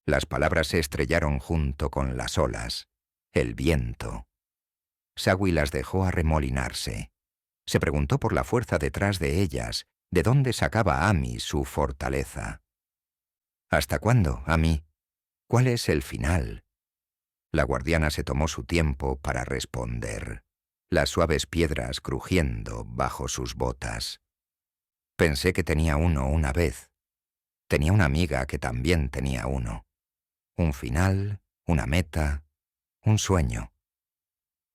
Las palabras se estrellaron junto con las olas, el viento. Sawi las dejó arremolinarse. Se preguntó por la fuerza detrás de ellas, de dónde sacaba Amy su fortaleza. ¿Hasta cuándo, Amy? ¿Cuál es el final? La guardiana se tomó su tiempo para responder, las suaves piedras crujiendo bajo sus botas. Pensé que tenía uno una vez. Tenía una amiga que también tenía uno. Un final, una meta, un sueño.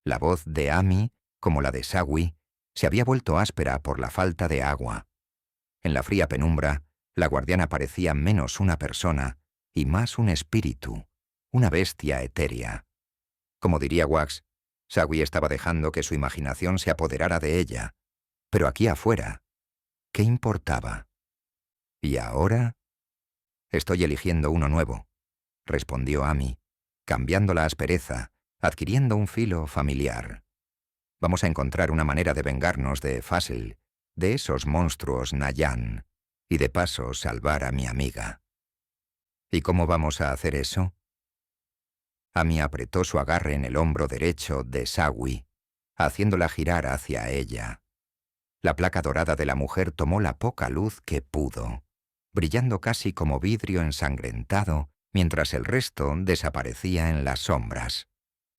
La voz de Amy, como la de Sawi, se había vuelto áspera por la falta de agua. En la fría penumbra, la guardiana parecía menos una persona y más un espíritu, una bestia etérea. Como diría Wax, Sawi estaba dejando que su imaginación se apoderara de ella. Pero aquí afuera, ¿qué importaba? ¿Y ahora? Estoy eligiendo uno nuevo, respondió Amy, cambiando la aspereza, adquiriendo un filo familiar. Vamos a encontrar una manera de vengarnos de Fasil, de esos monstruos Nayan, y de paso salvar a mi amiga. ¿Y cómo vamos a hacer eso? Amy apretó su agarre en el hombro derecho de Sawi, haciéndola girar hacia ella. La placa dorada de la mujer tomó la poca luz que pudo, brillando casi como vidrio ensangrentado, mientras el resto desaparecía en las sombras.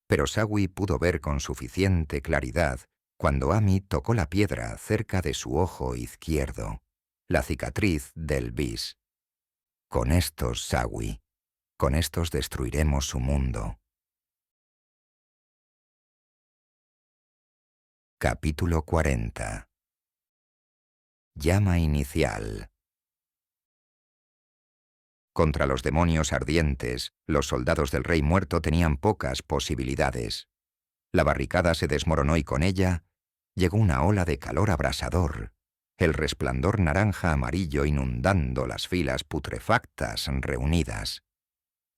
Pero Sawi pudo ver con suficiente claridad cuando Amy tocó la piedra cerca de su ojo izquierdo, la cicatriz del bis. Con estos, Sawi, con estos destruiremos su mundo. Capítulo 40. Llama inicial. Contra los demonios ardientes, los soldados del Rey Muerto tenían pocas posibilidades. La barricada se desmoronó y con ella llegó una ola de calor abrasador, el resplandor naranja-amarillo inundando las filas putrefactas reunidas.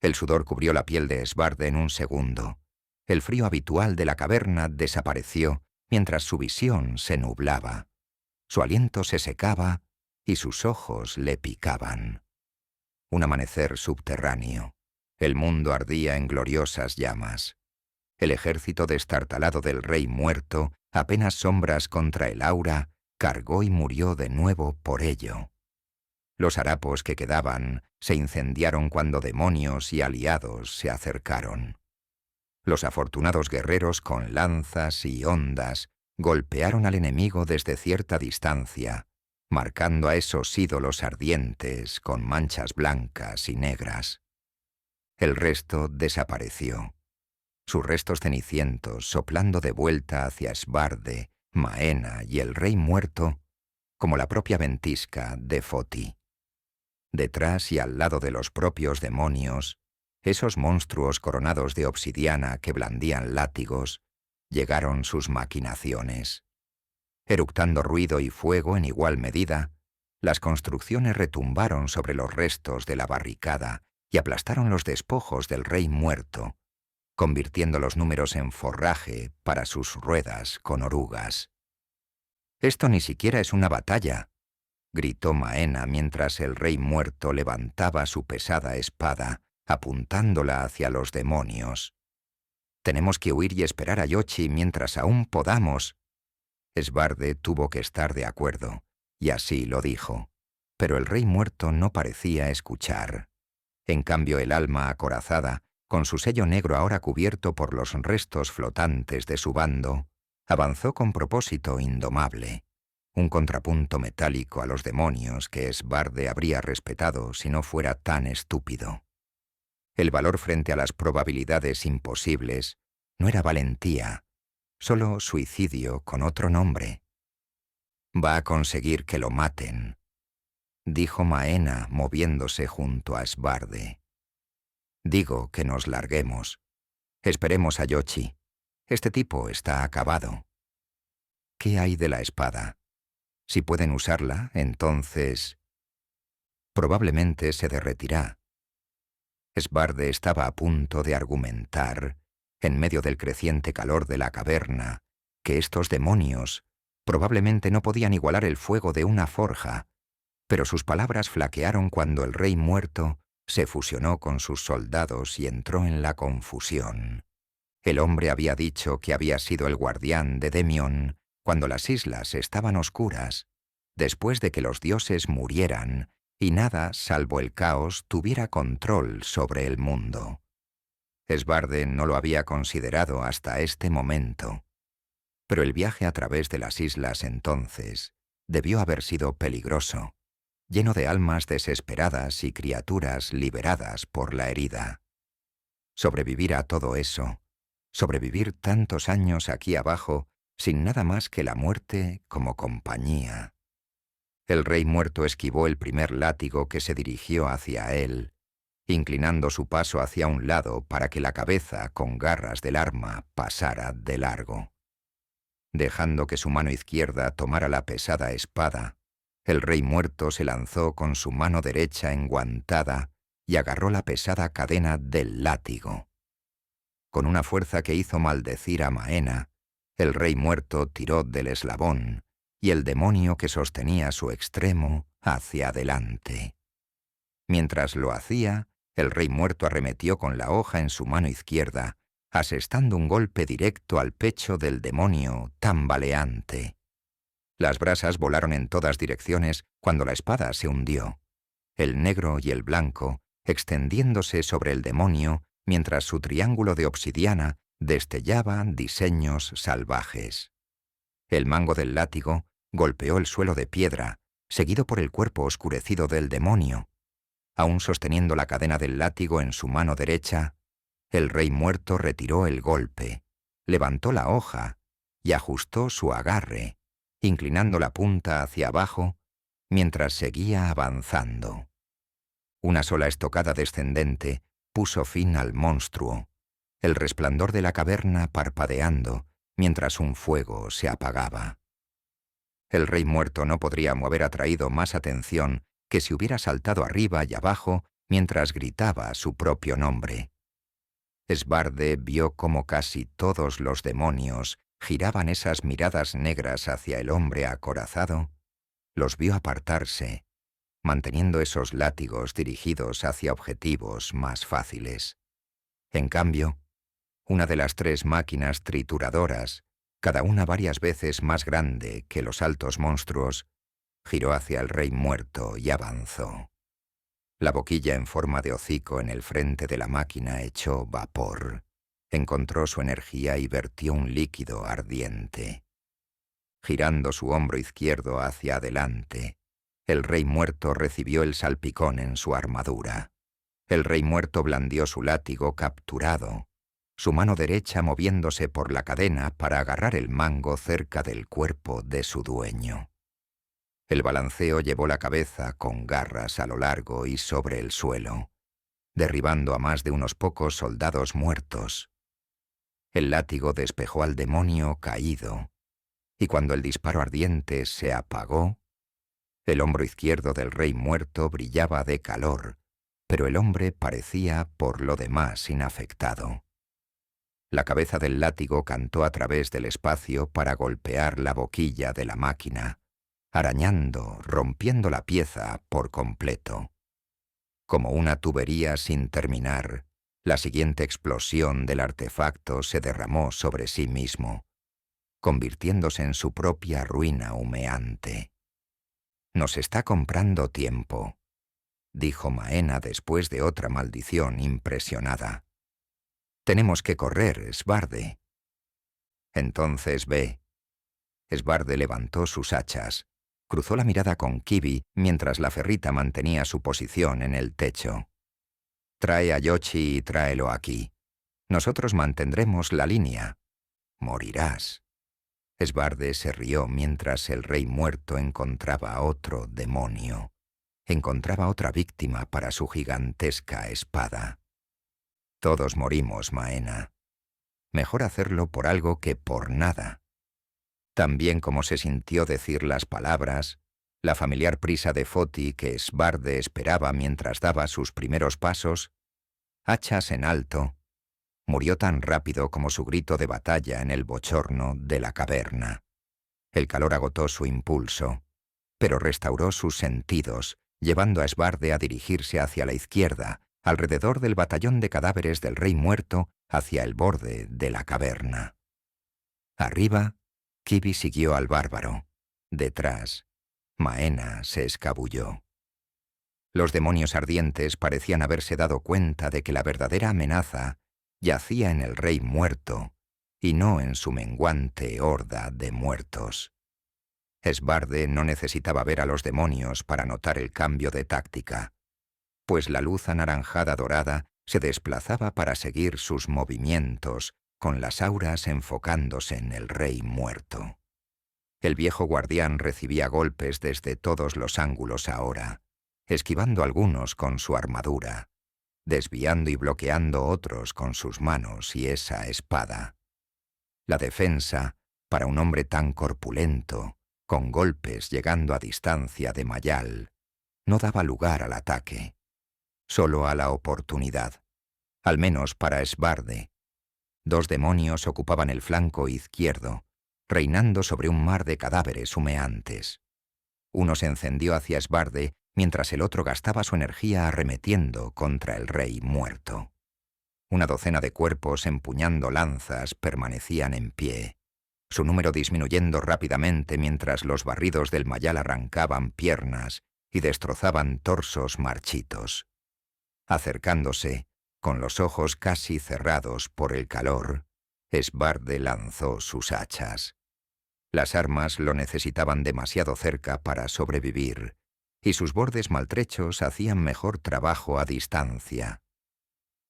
El sudor cubrió la piel de Esbarde en un segundo. El frío habitual de la caverna desapareció mientras su visión se nublaba. Su aliento se secaba y sus ojos le picaban. Un amanecer subterráneo. El mundo ardía en gloriosas llamas. El ejército destartalado del Rey Muerto, apenas sombras contra el aura, cargó y murió de nuevo por ello. Los harapos que quedaban se incendiaron cuando demonios y aliados se acercaron. Los afortunados guerreros con lanzas y hondas golpearon al enemigo desde cierta distancia, marcando a esos ídolos ardientes con manchas blancas y negras. El resto desapareció. Sus restos cenicientos soplando de vuelta hacia Esbarde, Maena y el Rey Muerto, como la propia ventisca de Foti. Detrás y al lado de los propios demonios, esos monstruos coronados de obsidiana que blandían látigos, llegaron sus maquinaciones. Eructando ruido y fuego en igual medida, las construcciones retumbaron sobre los restos de la barricada y aplastaron los despojos del Rey Muerto, convirtiendo los números en forraje para sus ruedas con orugas. «Esto ni siquiera es una batalla», gritó Maena mientras el Rey Muerto levantaba su pesada espada, apuntándola hacia los demonios. «Tenemos que huir y esperar a Yoshi mientras aún podamos». Esbarde tuvo que estar de acuerdo, y así lo dijo. Pero el Rey Muerto no parecía escuchar. En cambio, el alma acorazada, con su sello negro ahora cubierto por los restos flotantes de su bando, avanzó con propósito indomable, un contrapunto metálico a los demonios que Esbarde habría respetado si no fuera tan estúpido. El valor frente a las probabilidades imposibles no era valentía, solo suicidio con otro nombre. «Va a conseguir que lo maten», dijo Maena moviéndose junto a Esbarde. «Digo que nos larguemos. Esperemos a Yoshi. Este tipo está acabado». «¿Qué hay de la espada? Si pueden usarla, entonces...» «Probablemente se derretirá». Esbarde estaba a punto de argumentar, en medio del creciente calor de la caverna, que estos demonios probablemente no podían igualar el fuego de una forja, pero sus palabras flaquearon cuando el Rey Muerto se fusionó con sus soldados y entró en la confusión. El hombre había dicho que había sido el guardián de Demion cuando las islas estaban oscuras, después de que los dioses murieran y nada salvo el caos tuviera control sobre el mundo. Esbarde no lo había considerado hasta este momento. Pero el viaje a través de las islas entonces debió haber sido peligroso, lleno de almas desesperadas y criaturas liberadas por la herida. Sobrevivir a todo eso, sobrevivir tantos años aquí abajo sin nada más que la muerte como compañía. El Rey Muerto esquivó el primer látigo que se dirigió hacia él, inclinando su paso hacia un lado para que la cabeza con garras del arma pasara de largo. Dejando que su mano izquierda tomara la pesada espada, el Rey Muerto se lanzó con su mano derecha enguantada y agarró la pesada cadena del látigo. Con una fuerza que hizo maldecir a Maena, el Rey Muerto tiró del eslabón y el demonio que sostenía su extremo hacia adelante. Mientras lo hacía, el rey muerto arremetió con la hoja en su mano izquierda, asestando un golpe directo al pecho del demonio tambaleante. Las brasas volaron en todas direcciones cuando la espada se hundió, el negro y el blanco extendiéndose sobre el demonio mientras su triángulo de obsidiana destellaba diseños salvajes. El mango del látigo golpeó el suelo de piedra, seguido por el cuerpo oscurecido del demonio. Aún sosteniendo la cadena del látigo en su mano derecha, el rey muerto retiró el golpe, levantó la hoja y ajustó su agarre, inclinando la punta hacia abajo mientras seguía avanzando. Una sola estocada descendente puso fin al monstruo, el resplandor de la caverna parpadeando mientras un fuego se apagaba. El rey muerto no podría haber atraído más atención que si hubiera saltado arriba y abajo mientras gritaba su propio nombre. Esbarde vio cómo casi todos los demonios giraban esas miradas negras hacia el hombre acorazado, los vio apartarse, manteniendo esos látigos dirigidos hacia objetivos más fáciles. En cambio, una de las 3 máquinas trituradoras, cada una varias veces más grande que los altos monstruos, giró hacia el rey muerto y avanzó. La boquilla en forma de hocico en el frente de la máquina echó vapor, encontró su energía y vertió un líquido ardiente. Girando su hombro izquierdo hacia adelante, el rey muerto recibió el salpicón en su armadura. El rey muerto blandió su látigo capturado, su mano derecha moviéndose por la cadena para agarrar el mango cerca del cuerpo de su dueño. El balanceo llevó la cabeza con garras a lo largo y sobre el suelo, derribando a más de unos pocos soldados muertos. El látigo despejó al demonio caído, y cuando el disparo ardiente se apagó, el hombro izquierdo del rey muerto brillaba de calor, pero el hombre parecía por lo demás inafectado. La cabeza del látigo cantó a través del espacio para golpear la boquilla de la máquina, arañando, rompiendo la pieza por completo. Como una tubería sin terminar, la siguiente explosión del artefacto se derramó sobre sí mismo, convirtiéndose en su propia ruina humeante. «Nos está comprando tiempo», dijo Maena después de otra maldición impresionada. «Tenemos que correr, Svarde». «Entonces ve». Svarde levantó sus hachas, cruzó la mirada con Kibi mientras la ferrita mantenía su posición en el techo. «Trae a Yoshi y tráelo aquí. Nosotros mantendremos la línea. Morirás». Svarde se rió mientras el rey muerto encontraba otro demonio. Encontraba otra víctima para su gigantesca espada. «Todos morimos, Maena. Mejor hacerlo por algo que por nada». Tan bien como se sintió decir las palabras, la familiar prisa de Foti que Svarde esperaba mientras daba sus primeros pasos, hachas en alto, murió tan rápido como su grito de batalla en el bochorno de la caverna. El calor agotó su impulso, pero restauró sus sentidos, llevando a Svarde a dirigirse hacia la izquierda, alrededor del batallón de cadáveres del rey muerto, hacia el borde de la caverna. Arriba, Kibi siguió al bárbaro. Detrás, Maena se escabulló. Los demonios ardientes parecían haberse dado cuenta de que la verdadera amenaza yacía en el rey muerto y no en su menguante horda de muertos. Svarde no necesitaba ver a los demonios para notar el cambio de táctica, pues la luz anaranjada dorada se desplazaba para seguir sus movimientos, con las auras enfocándose en el rey muerto. El viejo guardián recibía golpes desde todos los ángulos ahora, esquivando algunos con su armadura, desviando y bloqueando otros con sus manos y esa espada. La defensa, para un hombre tan corpulento, con golpes llegando a distancia de mayal, no daba lugar al ataque, solo a la oportunidad, al menos para Svarde. 2 demonios ocupaban el flanco izquierdo, reinando sobre un mar de cadáveres humeantes. Uno se encendió hacia Esbarde, mientras el otro gastaba su energía arremetiendo contra el rey muerto. Una docena de cuerpos empuñando lanzas permanecían en pie, su número disminuyendo rápidamente mientras los barridos del mayal arrancaban piernas y destrozaban torsos marchitos. Acercándose, con los ojos casi cerrados por el calor, Esbarde lanzó sus hachas. Las armas lo necesitaban demasiado cerca para sobrevivir, y sus bordes maltrechos hacían mejor trabajo a distancia.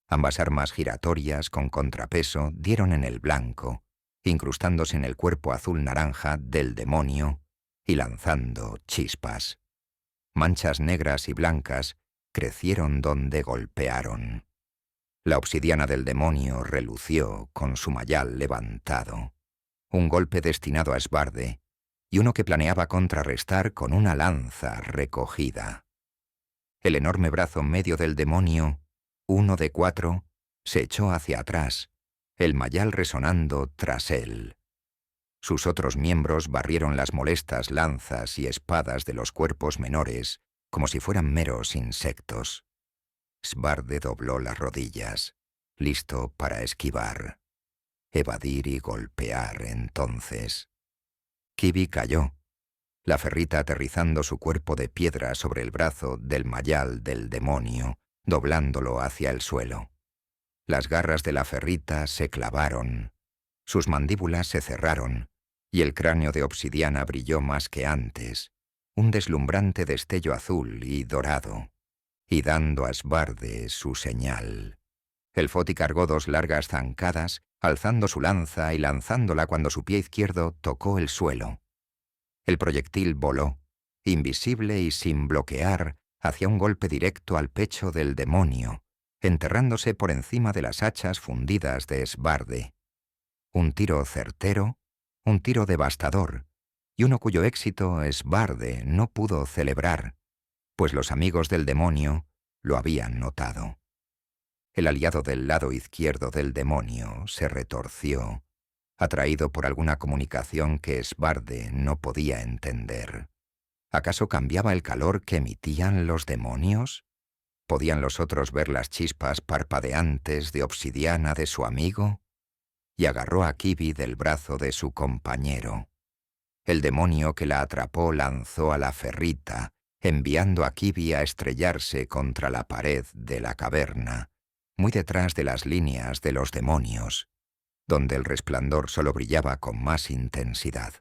Ambas armas giratorias con contrapeso dieron en el blanco, incrustándose en el cuerpo azul-naranja del demonio y lanzando chispas. Manchas negras y blancas crecieron donde golpearon. La obsidiana del demonio relució con su mayal levantado. Un golpe destinado a Esbarde y uno que planeaba contrarrestar con una lanza recogida. El enorme brazo medio del demonio, uno de 4, se echó hacia atrás, el mayal resonando tras él. Sus otros miembros barrieron las molestas lanzas y espadas de los cuerpos menores como si fueran meros insectos. Esbarde dobló las rodillas, listo para esquivar, evadir y golpear entonces. Kibi cayó, la ferrita aterrizando su cuerpo de piedra sobre el brazo del mayal del demonio, doblándolo hacia el suelo. Las garras de la ferrita se clavaron, sus mandíbulas se cerraron, y el cráneo de obsidiana brilló más que antes, un deslumbrante destello azul y dorado, y dando a Esbarde su señal. El Foti cargó 2 largas zancadas, alzando su lanza y lanzándola cuando su pie izquierdo tocó el suelo. El proyectil voló, invisible y sin bloquear, hacia un golpe directo al pecho del demonio, enterrándose por encima de las hachas fundidas de Esbarde. Un tiro certero, un tiro devastador, y uno cuyo éxito Esbarde no pudo celebrar, pues los amigos del demonio lo habían notado. El aliado del lado izquierdo del demonio se retorció, atraído por alguna comunicación que Esbarde no podía entender. ¿Acaso cambiaba el calor que emitían los demonios? ¿Podían los otros ver las chispas parpadeantes de obsidiana de su amigo? Y agarró a Kibi del brazo de su compañero. El demonio que la atrapó lanzó a la ferrita, enviando a Kibi a estrellarse contra la pared de la caverna, muy detrás de las líneas de los demonios, donde el resplandor solo brillaba con más intensidad.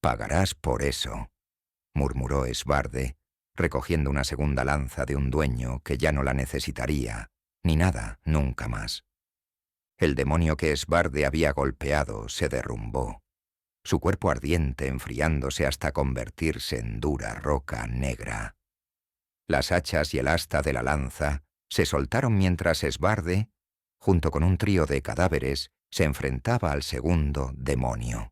«Pagarás por eso», murmuró Esbarde, recogiendo una segunda lanza de un dueño que ya no la necesitaría, ni nada, nunca más. El demonio que Esbarde había golpeado se derrumbó, su cuerpo ardiente enfriándose hasta convertirse en dura roca negra. Las hachas y el asta de la lanza se soltaron mientras Esbarde, junto con un trío de cadáveres, se enfrentaba al segundo demonio.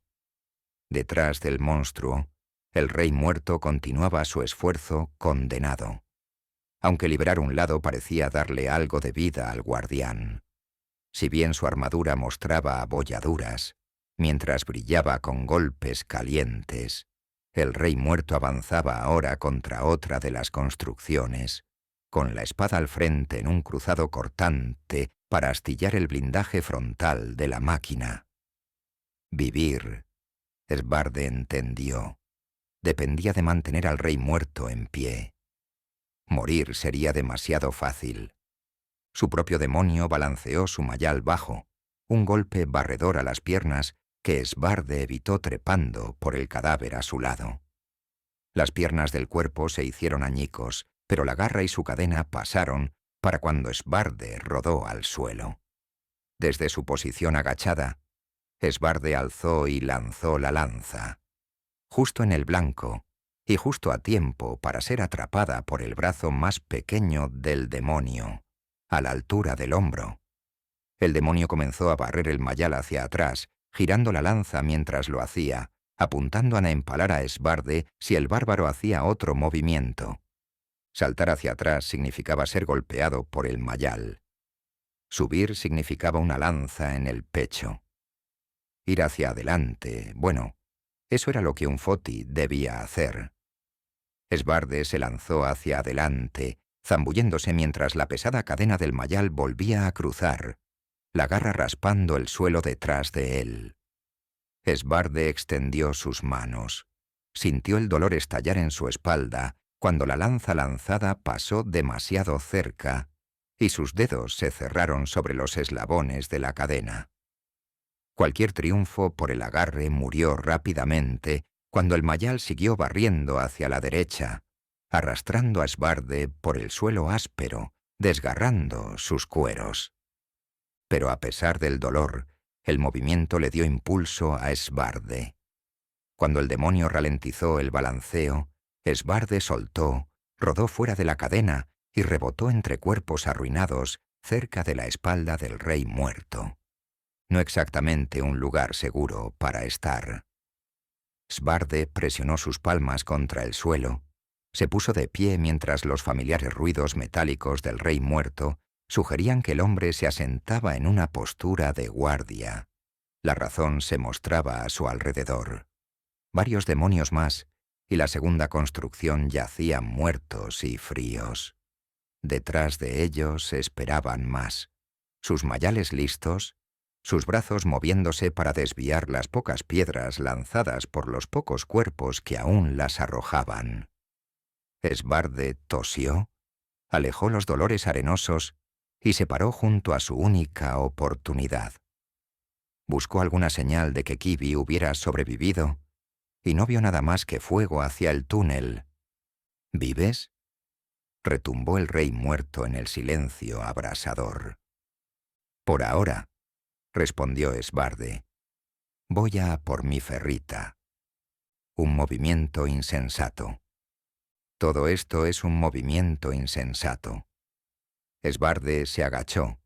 Detrás del monstruo, el rey muerto continuaba su esfuerzo condenado, aunque liberar un lado parecía darle algo de vida al guardián. Si bien su armadura mostraba abolladuras, mientras brillaba con golpes calientes, el rey muerto avanzaba ahora contra otra de las construcciones, con la espada al frente en un cruzado cortante para astillar el blindaje frontal de la máquina. Vivir, Esbarde entendió, dependía de mantener al rey muerto en pie. Morir sería demasiado fácil. Su propio demonio balanceó su mayal bajo, un golpe barredor a las piernas que Esbarde evitó trepando por el cadáver a su lado. Las piernas del cuerpo se hicieron añicos, pero la garra y su cadena pasaron para cuando Esbarde rodó al suelo. Desde su posición agachada, Esbarde alzó y lanzó la lanza, justo en el blanco y justo a tiempo para ser atrapada por el brazo más pequeño del demonio, a la altura del hombro. El demonio comenzó a barrer el mayal hacia atrás, girando la lanza mientras lo hacía, apuntando a empalar a Esbarde si el bárbaro hacía otro movimiento. Saltar hacia atrás significaba ser golpeado por el mayal. Subir significaba una lanza en el pecho. ir hacia adelante. Bueno, eso era lo que un Foti debía hacer. Esbarde se lanzó hacia adelante, zambulléndose mientras la pesada cadena del mayal volvía a cruzar, la garra raspando el suelo detrás de él. Esbarde extendió sus manos. Sintió el dolor estallar en su espalda cuando la lanza lanzada pasó demasiado cerca y sus dedos se cerraron sobre los eslabones de la cadena. Cualquier triunfo por el agarre murió rápidamente cuando el mayal siguió barriendo hacia la derecha, arrastrando a Esbarde por el suelo áspero, desgarrando sus cueros. Pero a pesar del dolor, el movimiento le dio impulso a Esbarde. Cuando el demonio ralentizó el balanceo, Esbarde soltó, rodó fuera de la cadena y rebotó entre cuerpos arruinados cerca de la espalda del rey muerto. No exactamente un lugar seguro para estar. Esbarde presionó sus palmas contra el suelo, se puso de pie mientras los familiares ruidos metálicos del rey muerto sugerían que el hombre se asentaba en una postura de guardia. La razón se mostraba a su alrededor. Varios demonios más, y la segunda construcción yacían muertos y fríos. Detrás de ellos esperaban más, sus mayales listos, sus brazos moviéndose para desviar las pocas piedras lanzadas por los pocos cuerpos que aún las arrojaban. Esbarde tosió, alejó los dolores arenosos y se paró junto a su única oportunidad. Buscó alguna señal de que Kibi hubiera sobrevivido y no vio nada más que fuego hacia el túnel. ¿Vives?, retumbó el rey muerto en el silencio abrasador. Por ahora, respondió Esbarde. Voy a por mi ferrita. Un movimiento insensato. Todo esto es un movimiento insensato. Esbarde se agachó.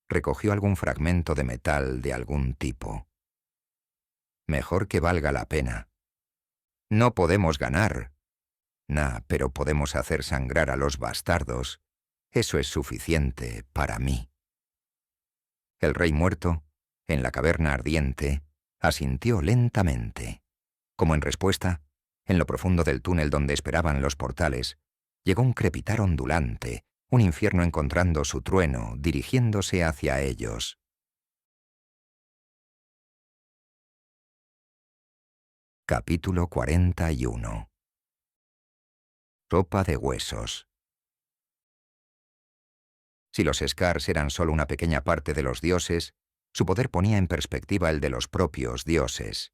Recogió algún fragmento de metal de algún tipo. Mejor que valga la pena. No podemos ganar. Pero podemos hacer sangrar a los bastardos. Eso es suficiente para mí. El rey muerto, en la caverna ardiente, asintió lentamente. Como en respuesta, en lo profundo del túnel donde esperaban los portales, llegó un crepitar ondulante, un infierno encontrando su trueno, dirigiéndose hacia ellos. Capítulo 41. Sopa de huesos. Si los Scars eran solo una pequeña parte de los dioses, su poder ponía en perspectiva el de los propios dioses.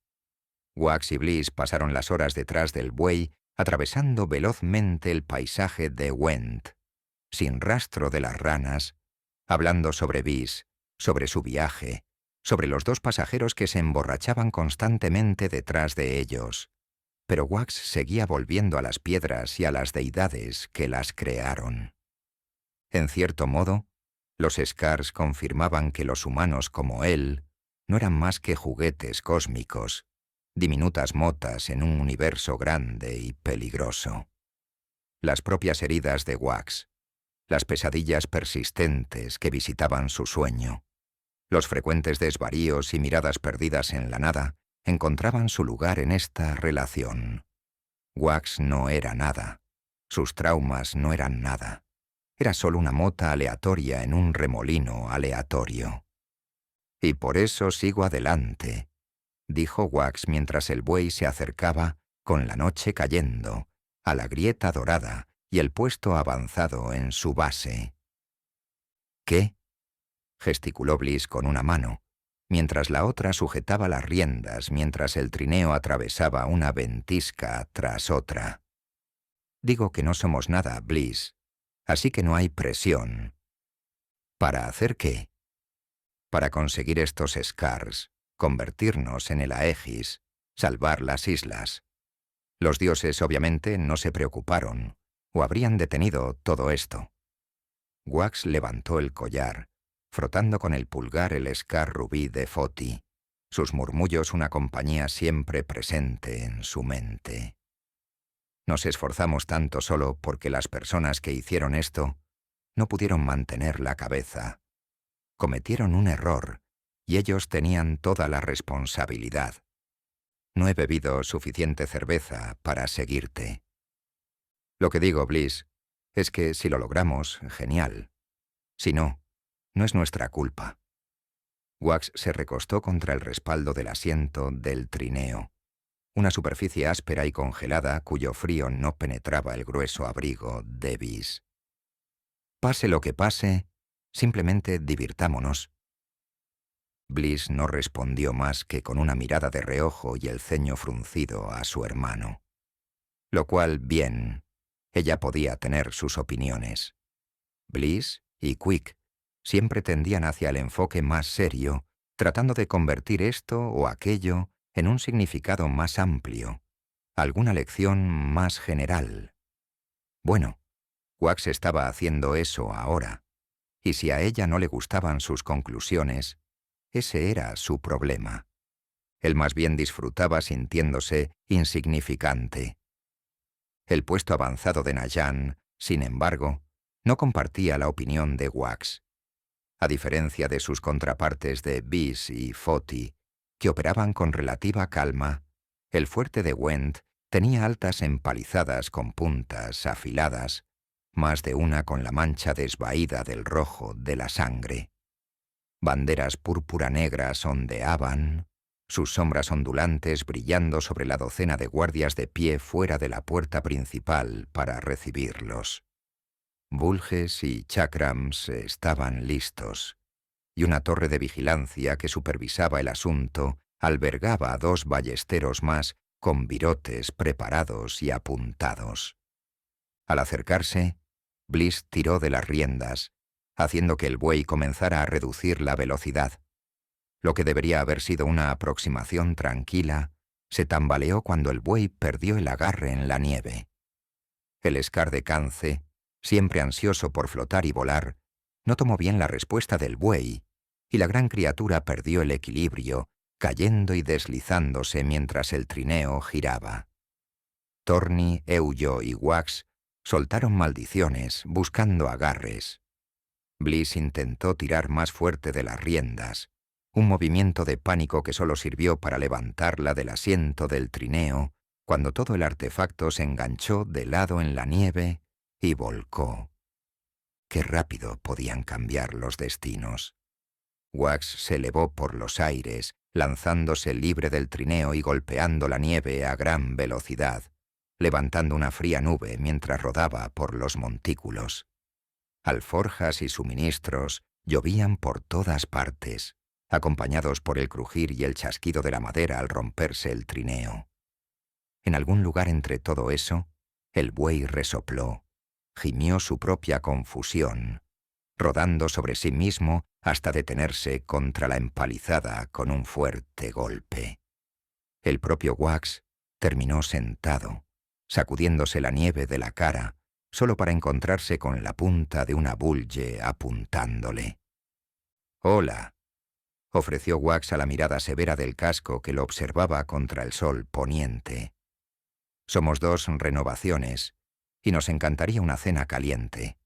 Wax y Bliss pasaron las horas detrás del buey, atravesando velozmente el paisaje de Wend, sin rastro de las ranas, hablando sobre Bis, sobre su viaje, sobre los dos pasajeros que se emborrachaban constantemente detrás de ellos. Pero Wax seguía volviendo a las piedras y a las deidades que las crearon. En cierto modo, los Scars confirmaban que los humanos como él no eran más que juguetes cósmicos, diminutas motas en un universo grande y peligroso. Las propias heridas de Wax, las pesadillas persistentes que visitaban su sueño, los frecuentes desvaríos y miradas perdidas en la nada, encontraban su lugar en esta relación. Wax no era nada, sus traumas no eran nada. Era solo una mota aleatoria en un remolino aleatorio. Y por eso sigo adelante, dijo Wax mientras el buey se acercaba, con la noche cayendo, a la grieta dorada y el puesto avanzado en su base. ¿Qué?, gesticuló Bliss con una mano, mientras la otra sujetaba las riendas mientras el trineo atravesaba una ventisca tras otra. Digo que no somos nada, Bliss. Así que no hay presión. ¿Para hacer qué? Para conseguir estos Scars, convertirnos en el Aegis, salvar las islas. Los dioses obviamente no se preocuparon, o habrían detenido todo esto. Wax levantó el collar, frotando con el pulgar el Scar rubí de Foti, sus murmullos una compañía siempre presente en su mente. Nos esforzamos tanto solo porque las personas que hicieron esto no pudieron mantener la cabeza. Cometieron un error, y ellos tenían toda la responsabilidad. No he bebido suficiente cerveza para seguirte. Lo que digo, Bliss, es que si lo logramos, genial. Si no, no es nuestra culpa. Wax se recostó contra el respaldo del asiento del trineo, una superficie áspera y congelada cuyo frío no penetraba el grueso abrigo de bis. Pase lo que pase, simplemente divirtámonos. Bliss no respondió más que con una mirada de reojo y el ceño fruncido a su hermano. Lo cual, bien, ella podía tener sus opiniones. Bliss y Quick siempre tendían hacia el enfoque más serio, tratando de convertir esto o aquello en un significado más amplio, alguna lección más general. Bueno, Wax estaba haciendo eso ahora, y si a ella no le gustaban sus conclusiones, ese era su problema. Él más bien disfrutaba sintiéndose insignificante. El puesto avanzado de Nayan, sin embargo, no compartía la opinión de Wax. A diferencia de sus contrapartes de Bis y Foti, que operaban con relativa calma, el fuerte de Went tenía altas empalizadas con puntas afiladas, más de una con la mancha desvaída del rojo de la sangre. Banderas púrpura negras ondeaban, sus sombras ondulantes brillando sobre la docena de guardias de pie fuera de la puerta principal para recibirlos. Bulges y chakrams estaban listos, y una torre de vigilancia que supervisaba el asunto albergaba a 2 ballesteros más con virotes preparados y apuntados. Al acercarse, Bliss tiró de las riendas, haciendo que el buey comenzara a reducir la velocidad. Lo que debería haber sido una aproximación tranquila, se tambaleó cuando el buey perdió el agarre en la nieve. El Scar de Cance, siempre ansioso por flotar y volar, no tomó bien la respuesta del buey, y la gran criatura perdió el equilibrio, cayendo y deslizándose mientras el trineo giraba. Torni, Eullo y Wax soltaron maldiciones, buscando agarres. Bliss intentó tirar más fuerte de las riendas, un movimiento de pánico que solo sirvió para levantarla del asiento del trineo, cuando todo el artefacto se enganchó de lado en la nieve y volcó. Qué rápido podían cambiar los destinos. Wax se elevó por los aires, lanzándose libre del trineo y golpeando la nieve a gran velocidad, levantando una fría nube mientras rodaba por los montículos. Alforjas y suministros llovían por todas partes, acompañados por el crujir y el chasquido de la madera al romperse el trineo. En algún lugar entre todo eso, el buey resopló, gimió su propia confusión, rodando sobre sí mismo hasta detenerse contra la empalizada con un fuerte golpe. El propio Wax terminó sentado, sacudiéndose la nieve de la cara, solo para encontrarse con la punta de una bulge apuntándole. «Hola», ofreció Wax a la mirada severa del casco que lo observaba contra el sol poniente. «Somos 2 renovaciones, y nos encantaría una cena caliente».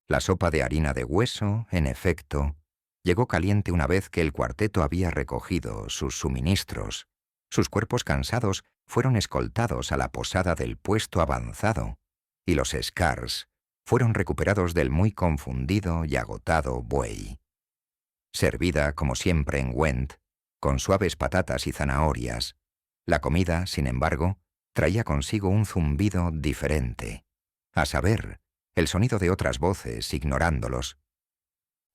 La sopa de harina de hueso, en efecto, llegó caliente una vez que el cuarteto había recogido sus suministros. Sus cuerpos cansados fueron escoltados a la posada del puesto avanzado, y los Scars fueron recuperados del muy confundido y agotado buey. Servida, como siempre en Went, con suaves patatas y zanahorias, la comida, sin embargo, traía consigo un zumbido diferente, a saber, el sonido de otras voces ignorándolos.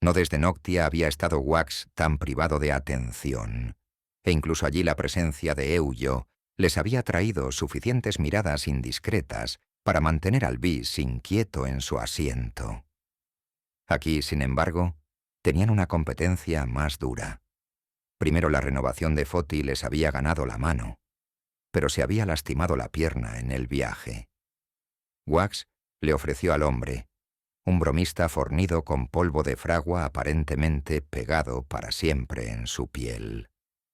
No desde Noctia había estado Wax tan privado de atención, e incluso allí la presencia de Eullo les había traído suficientes miradas indiscretas para mantener al bis inquieto en su asiento. Aquí, sin embargo, tenían una competencia más dura. Primero la renovación de Foti les había ganado la mano, pero se había lastimado la pierna en el viaje. Wax le ofreció al hombre, un bromista fornido con polvo de fragua aparentemente pegado para siempre en su piel,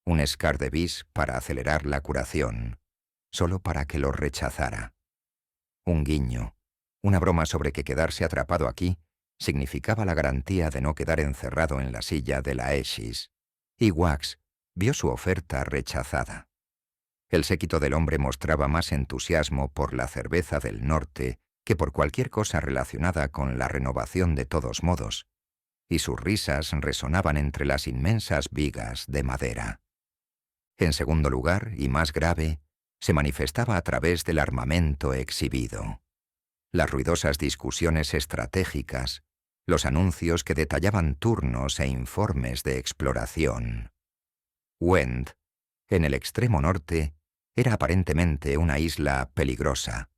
un Scar de bis para acelerar la curación, solo para que lo rechazara. Un guiño, una broma sobre que quedarse atrapado aquí significaba la garantía de no quedar encerrado en la silla de la Eschis, y Wax vio su oferta rechazada. El séquito del hombre mostraba más entusiasmo por la cerveza del norte que por cualquier cosa relacionada con la renovación de todos modos, y sus risas resonaban entre las inmensas vigas de madera. En segundo lugar, y más grave, se manifestaba a través del armamento exhibido. Las ruidosas discusiones estratégicas, los anuncios que detallaban turnos e informes de exploración. Wend, en el extremo norte, era aparentemente una isla peligrosa.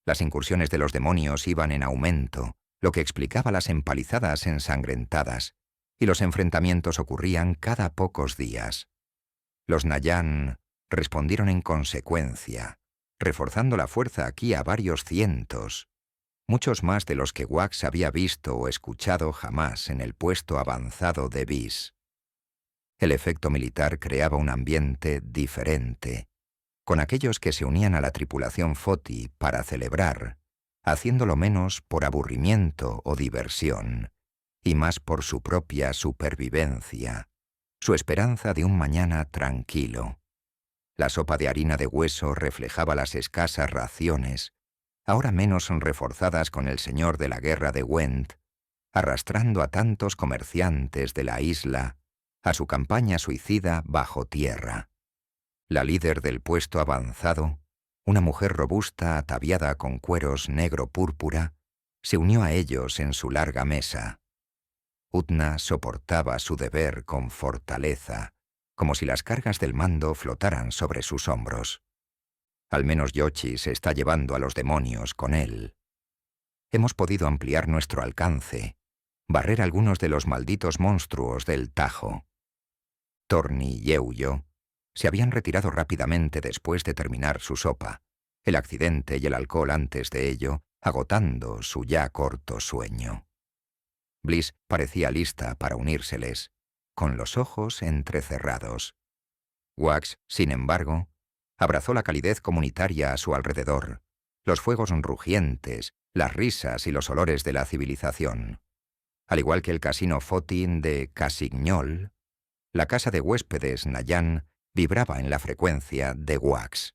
Las incursiones de los demonios iban en aumento, lo que explicaba las empalizadas ensangrentadas, y los enfrentamientos ocurrían cada pocos días. Los Nayan respondieron en consecuencia, reforzando la fuerza aquí a varios cientos, muchos más de los que Wax había visto o escuchado jamás en el puesto avanzado de Vis. El efecto militar creaba un ambiente diferente, con aquellos que se unían a la tripulación Foti para celebrar, haciéndolo menos por aburrimiento o diversión, y más por su propia supervivencia, su esperanza de un mañana tranquilo. La sopa de harina de hueso reflejaba las escasas raciones, ahora menos reforzadas con el señor de la guerra de Wend, arrastrando a tantos comerciantes de la isla a su campaña suicida bajo tierra. La líder del puesto avanzado, una mujer robusta ataviada con cueros negro-púrpura, se unió a ellos en su larga mesa. Utna soportaba su deber con fortaleza, como si las cargas del mando flotaran sobre sus hombros. Al menos Yoshi se está llevando a los demonios con él. Hemos podido ampliar nuestro alcance, barrer algunos de los malditos monstruos del Tajo. Torni y Euyo se habían retirado rápidamente después de terminar su sopa, el accidente y el alcohol antes de ello, agotando su ya corto sueño. Bliss parecía lista para unírseles, con los ojos entrecerrados. Wax, sin embargo, abrazó la calidez comunitaria a su alrededor, los fuegos rugientes, las risas y los olores de la civilización. Al igual que el casino Fotin de Cassignol, la casa de huéspedes Nayan vibraba en la frecuencia de Wax.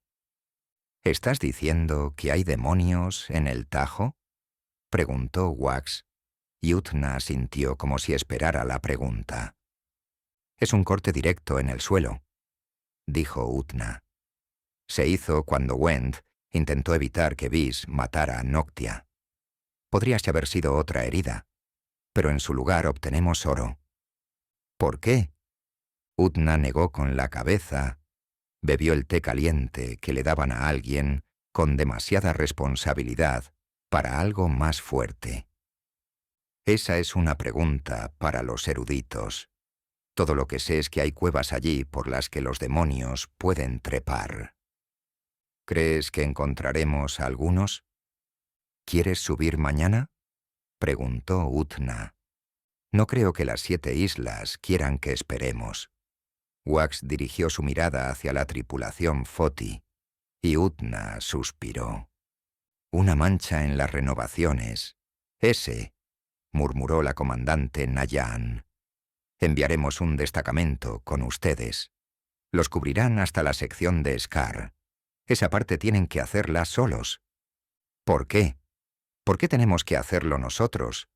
¿Estás diciendo que hay demonios en el Tajo?, preguntó Wax, y Utna asintió como si esperara la pregunta. Es un corte directo en el suelo, dijo Utna. Se hizo cuando Wend intentó evitar que Vis matara a Noctia. Podría haber sido otra herida, pero en su lugar obtenemos oro. ¿Por qué? Utna negó con la cabeza, bebió el té caliente que le daban a alguien con demasiada responsabilidad para algo más fuerte. Esa es una pregunta para los eruditos. Todo lo que sé es que hay cuevas allí por las que los demonios pueden trepar. ¿Crees que encontraremos a algunos? ¿Quieres subir mañana?, preguntó Utna. No creo que las 7 islas quieran que esperemos. Wax dirigió su mirada hacia la tripulación Foti, y Utna suspiró. Una mancha en las renovaciones. Ese, murmuró la comandante Nayan. Enviaremos un destacamento con ustedes. Los cubrirán hasta la sección de Scar. Esa parte tienen que hacerla solos. ¿Por qué? ¿Por qué tenemos que hacerlo nosotros?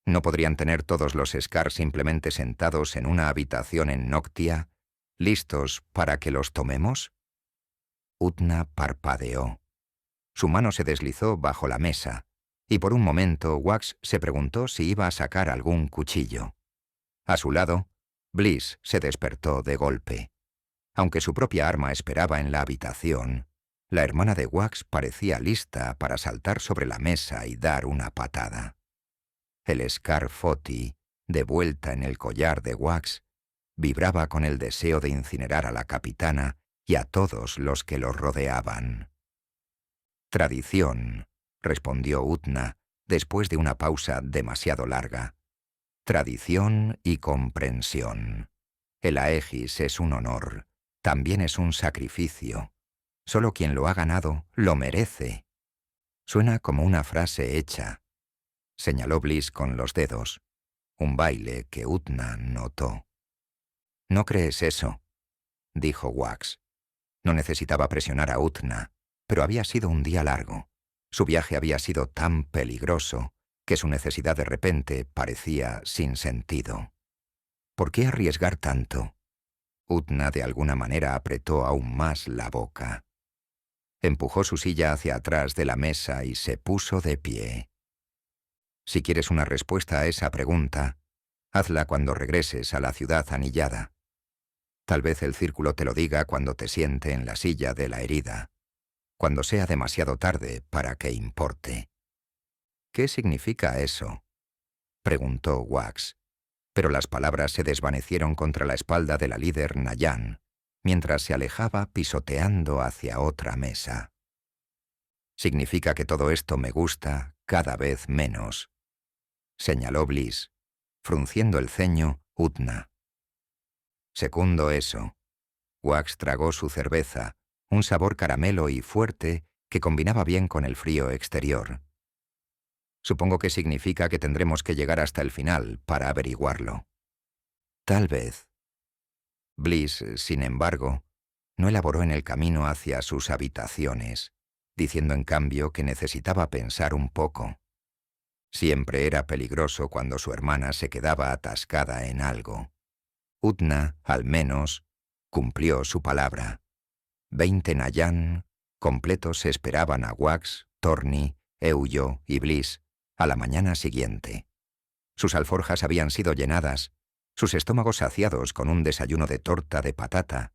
¿No podrían tener todos los Scar simplemente sentados en una habitación en Noctia, listos para que los tomemos? Utna parpadeó. Su mano se deslizó bajo la mesa, y por un momento Wax se preguntó si iba a sacar algún cuchillo. A su lado, Bliss se despertó de golpe. Aunque su propia arma esperaba en la habitación, la hermana de Wax parecía lista para saltar sobre la mesa y dar una patada. El Scar Foti, de vuelta en el collar de Wax, vibraba con el deseo de incinerar a la capitana y a todos los que los rodeaban. Tradición, respondió Utna, después de una pausa demasiado larga. Tradición y comprensión. El Aegis es un honor, también es un sacrificio. Solo quien lo ha ganado lo merece. Suena como una frase hecha, señaló Bliss con los dedos, un baile que Utna notó. «No crees eso», dijo Wax. No necesitaba presionar a Utna, pero había sido un día largo. Su viaje había sido tan peligroso que su necesidad de repente parecía sin sentido. ¿Por qué arriesgar tanto? Utna de alguna manera apretó aún más la boca. Empujó su silla hacia atrás de la mesa y se puso de pie. Si quieres una respuesta a esa pregunta, hazla cuando regreses a la ciudad anillada. Tal vez el círculo te lo diga cuando te siente en la silla de la herida, cuando sea demasiado tarde para que importe. ¿Qué significa eso?, preguntó Wax, pero las palabras se desvanecieron contra la espalda de la líder Nayan, mientras se alejaba pisoteando hacia otra mesa. «Significa que todo esto me gusta cada vez menos», señaló Bliss, frunciendo el ceño Utna. «Secundo eso». Wax tragó su cerveza, un sabor caramelo y fuerte que combinaba bien con el frío exterior. «Supongo que significa que tendremos que llegar hasta el final para averiguarlo». «Tal vez». Bliss, sin embargo, no elaboró en el camino hacia sus habitaciones, diciendo en cambio que necesitaba pensar un poco. Siempre era peligroso cuando su hermana se quedaba atascada en algo. Utna, al menos, cumplió su palabra. 20 Nayan completos esperaban a Wax, Torni, Euyo y Bliss a la mañana siguiente. Sus alforjas habían sido llenadas, sus estómagos saciados con un desayuno de torta de patata,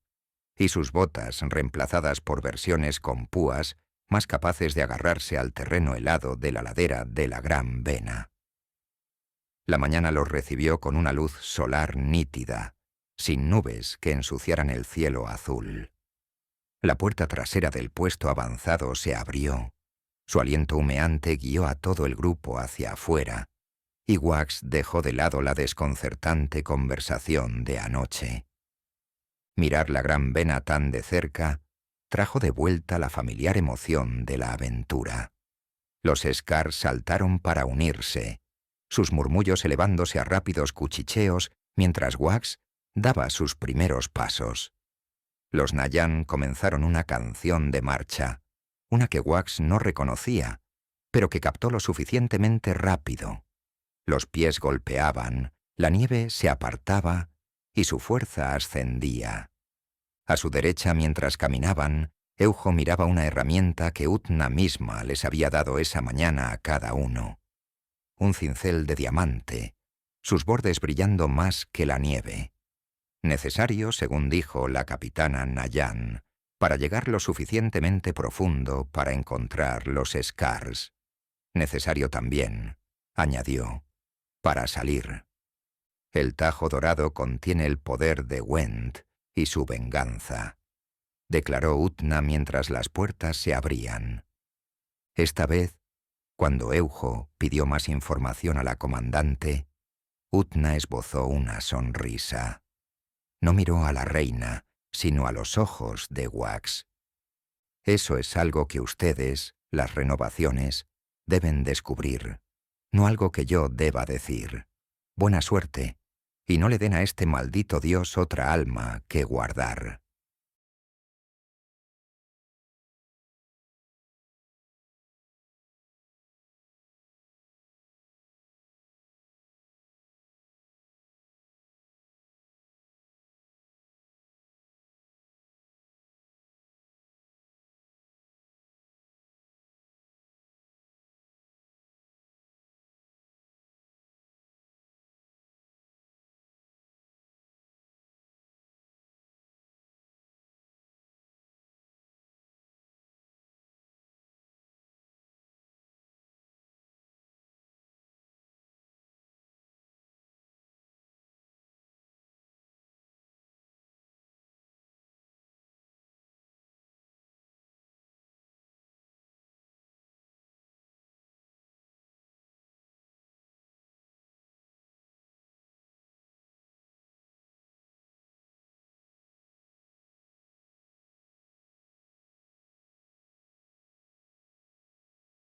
y sus botas reemplazadas por versiones con púas más capaces de agarrarse al terreno helado de la ladera de la Gran Vena. La mañana los recibió con una luz solar nítida, sin nubes que ensuciaran el cielo azul. La puerta trasera del puesto avanzado se abrió. Su aliento humeante guió a todo el grupo hacia afuera, y Wax dejó de lado la desconcertante conversación de anoche. Mirar la Gran Vena tan de cerca trajo de vuelta la familiar emoción de la aventura. Los Scar saltaron para unirse, sus murmullos elevándose a rápidos cuchicheos mientras Wax daba sus primeros pasos. Los Nayan comenzaron una canción de marcha, una que Wax no reconocía, pero que captó lo suficientemente rápido. Los pies golpeaban, la nieve se apartaba y su fuerza ascendía. A su derecha, mientras caminaban, Eujo miraba una herramienta que Utna misma les había dado esa mañana a cada uno. Un cincel de diamante, sus bordes brillando más que la nieve. Necesario, según dijo la capitana Nayan, para llegar lo suficientemente profundo para encontrar los Scars. Necesario también, añadió, para salir. El tajo dorado contiene el poder de Wend y su venganza, declaró Utna mientras las puertas se abrían. Esta vez, cuando Eujo pidió más información a la comandante, Utna esbozó una sonrisa. No miró a la reina, sino a los ojos de Wax. Eso es algo que ustedes, las renovaciones, deben descubrir, no algo que yo deba decir. Buena suerte, y no le den a este maldito dios otra alma que guardar.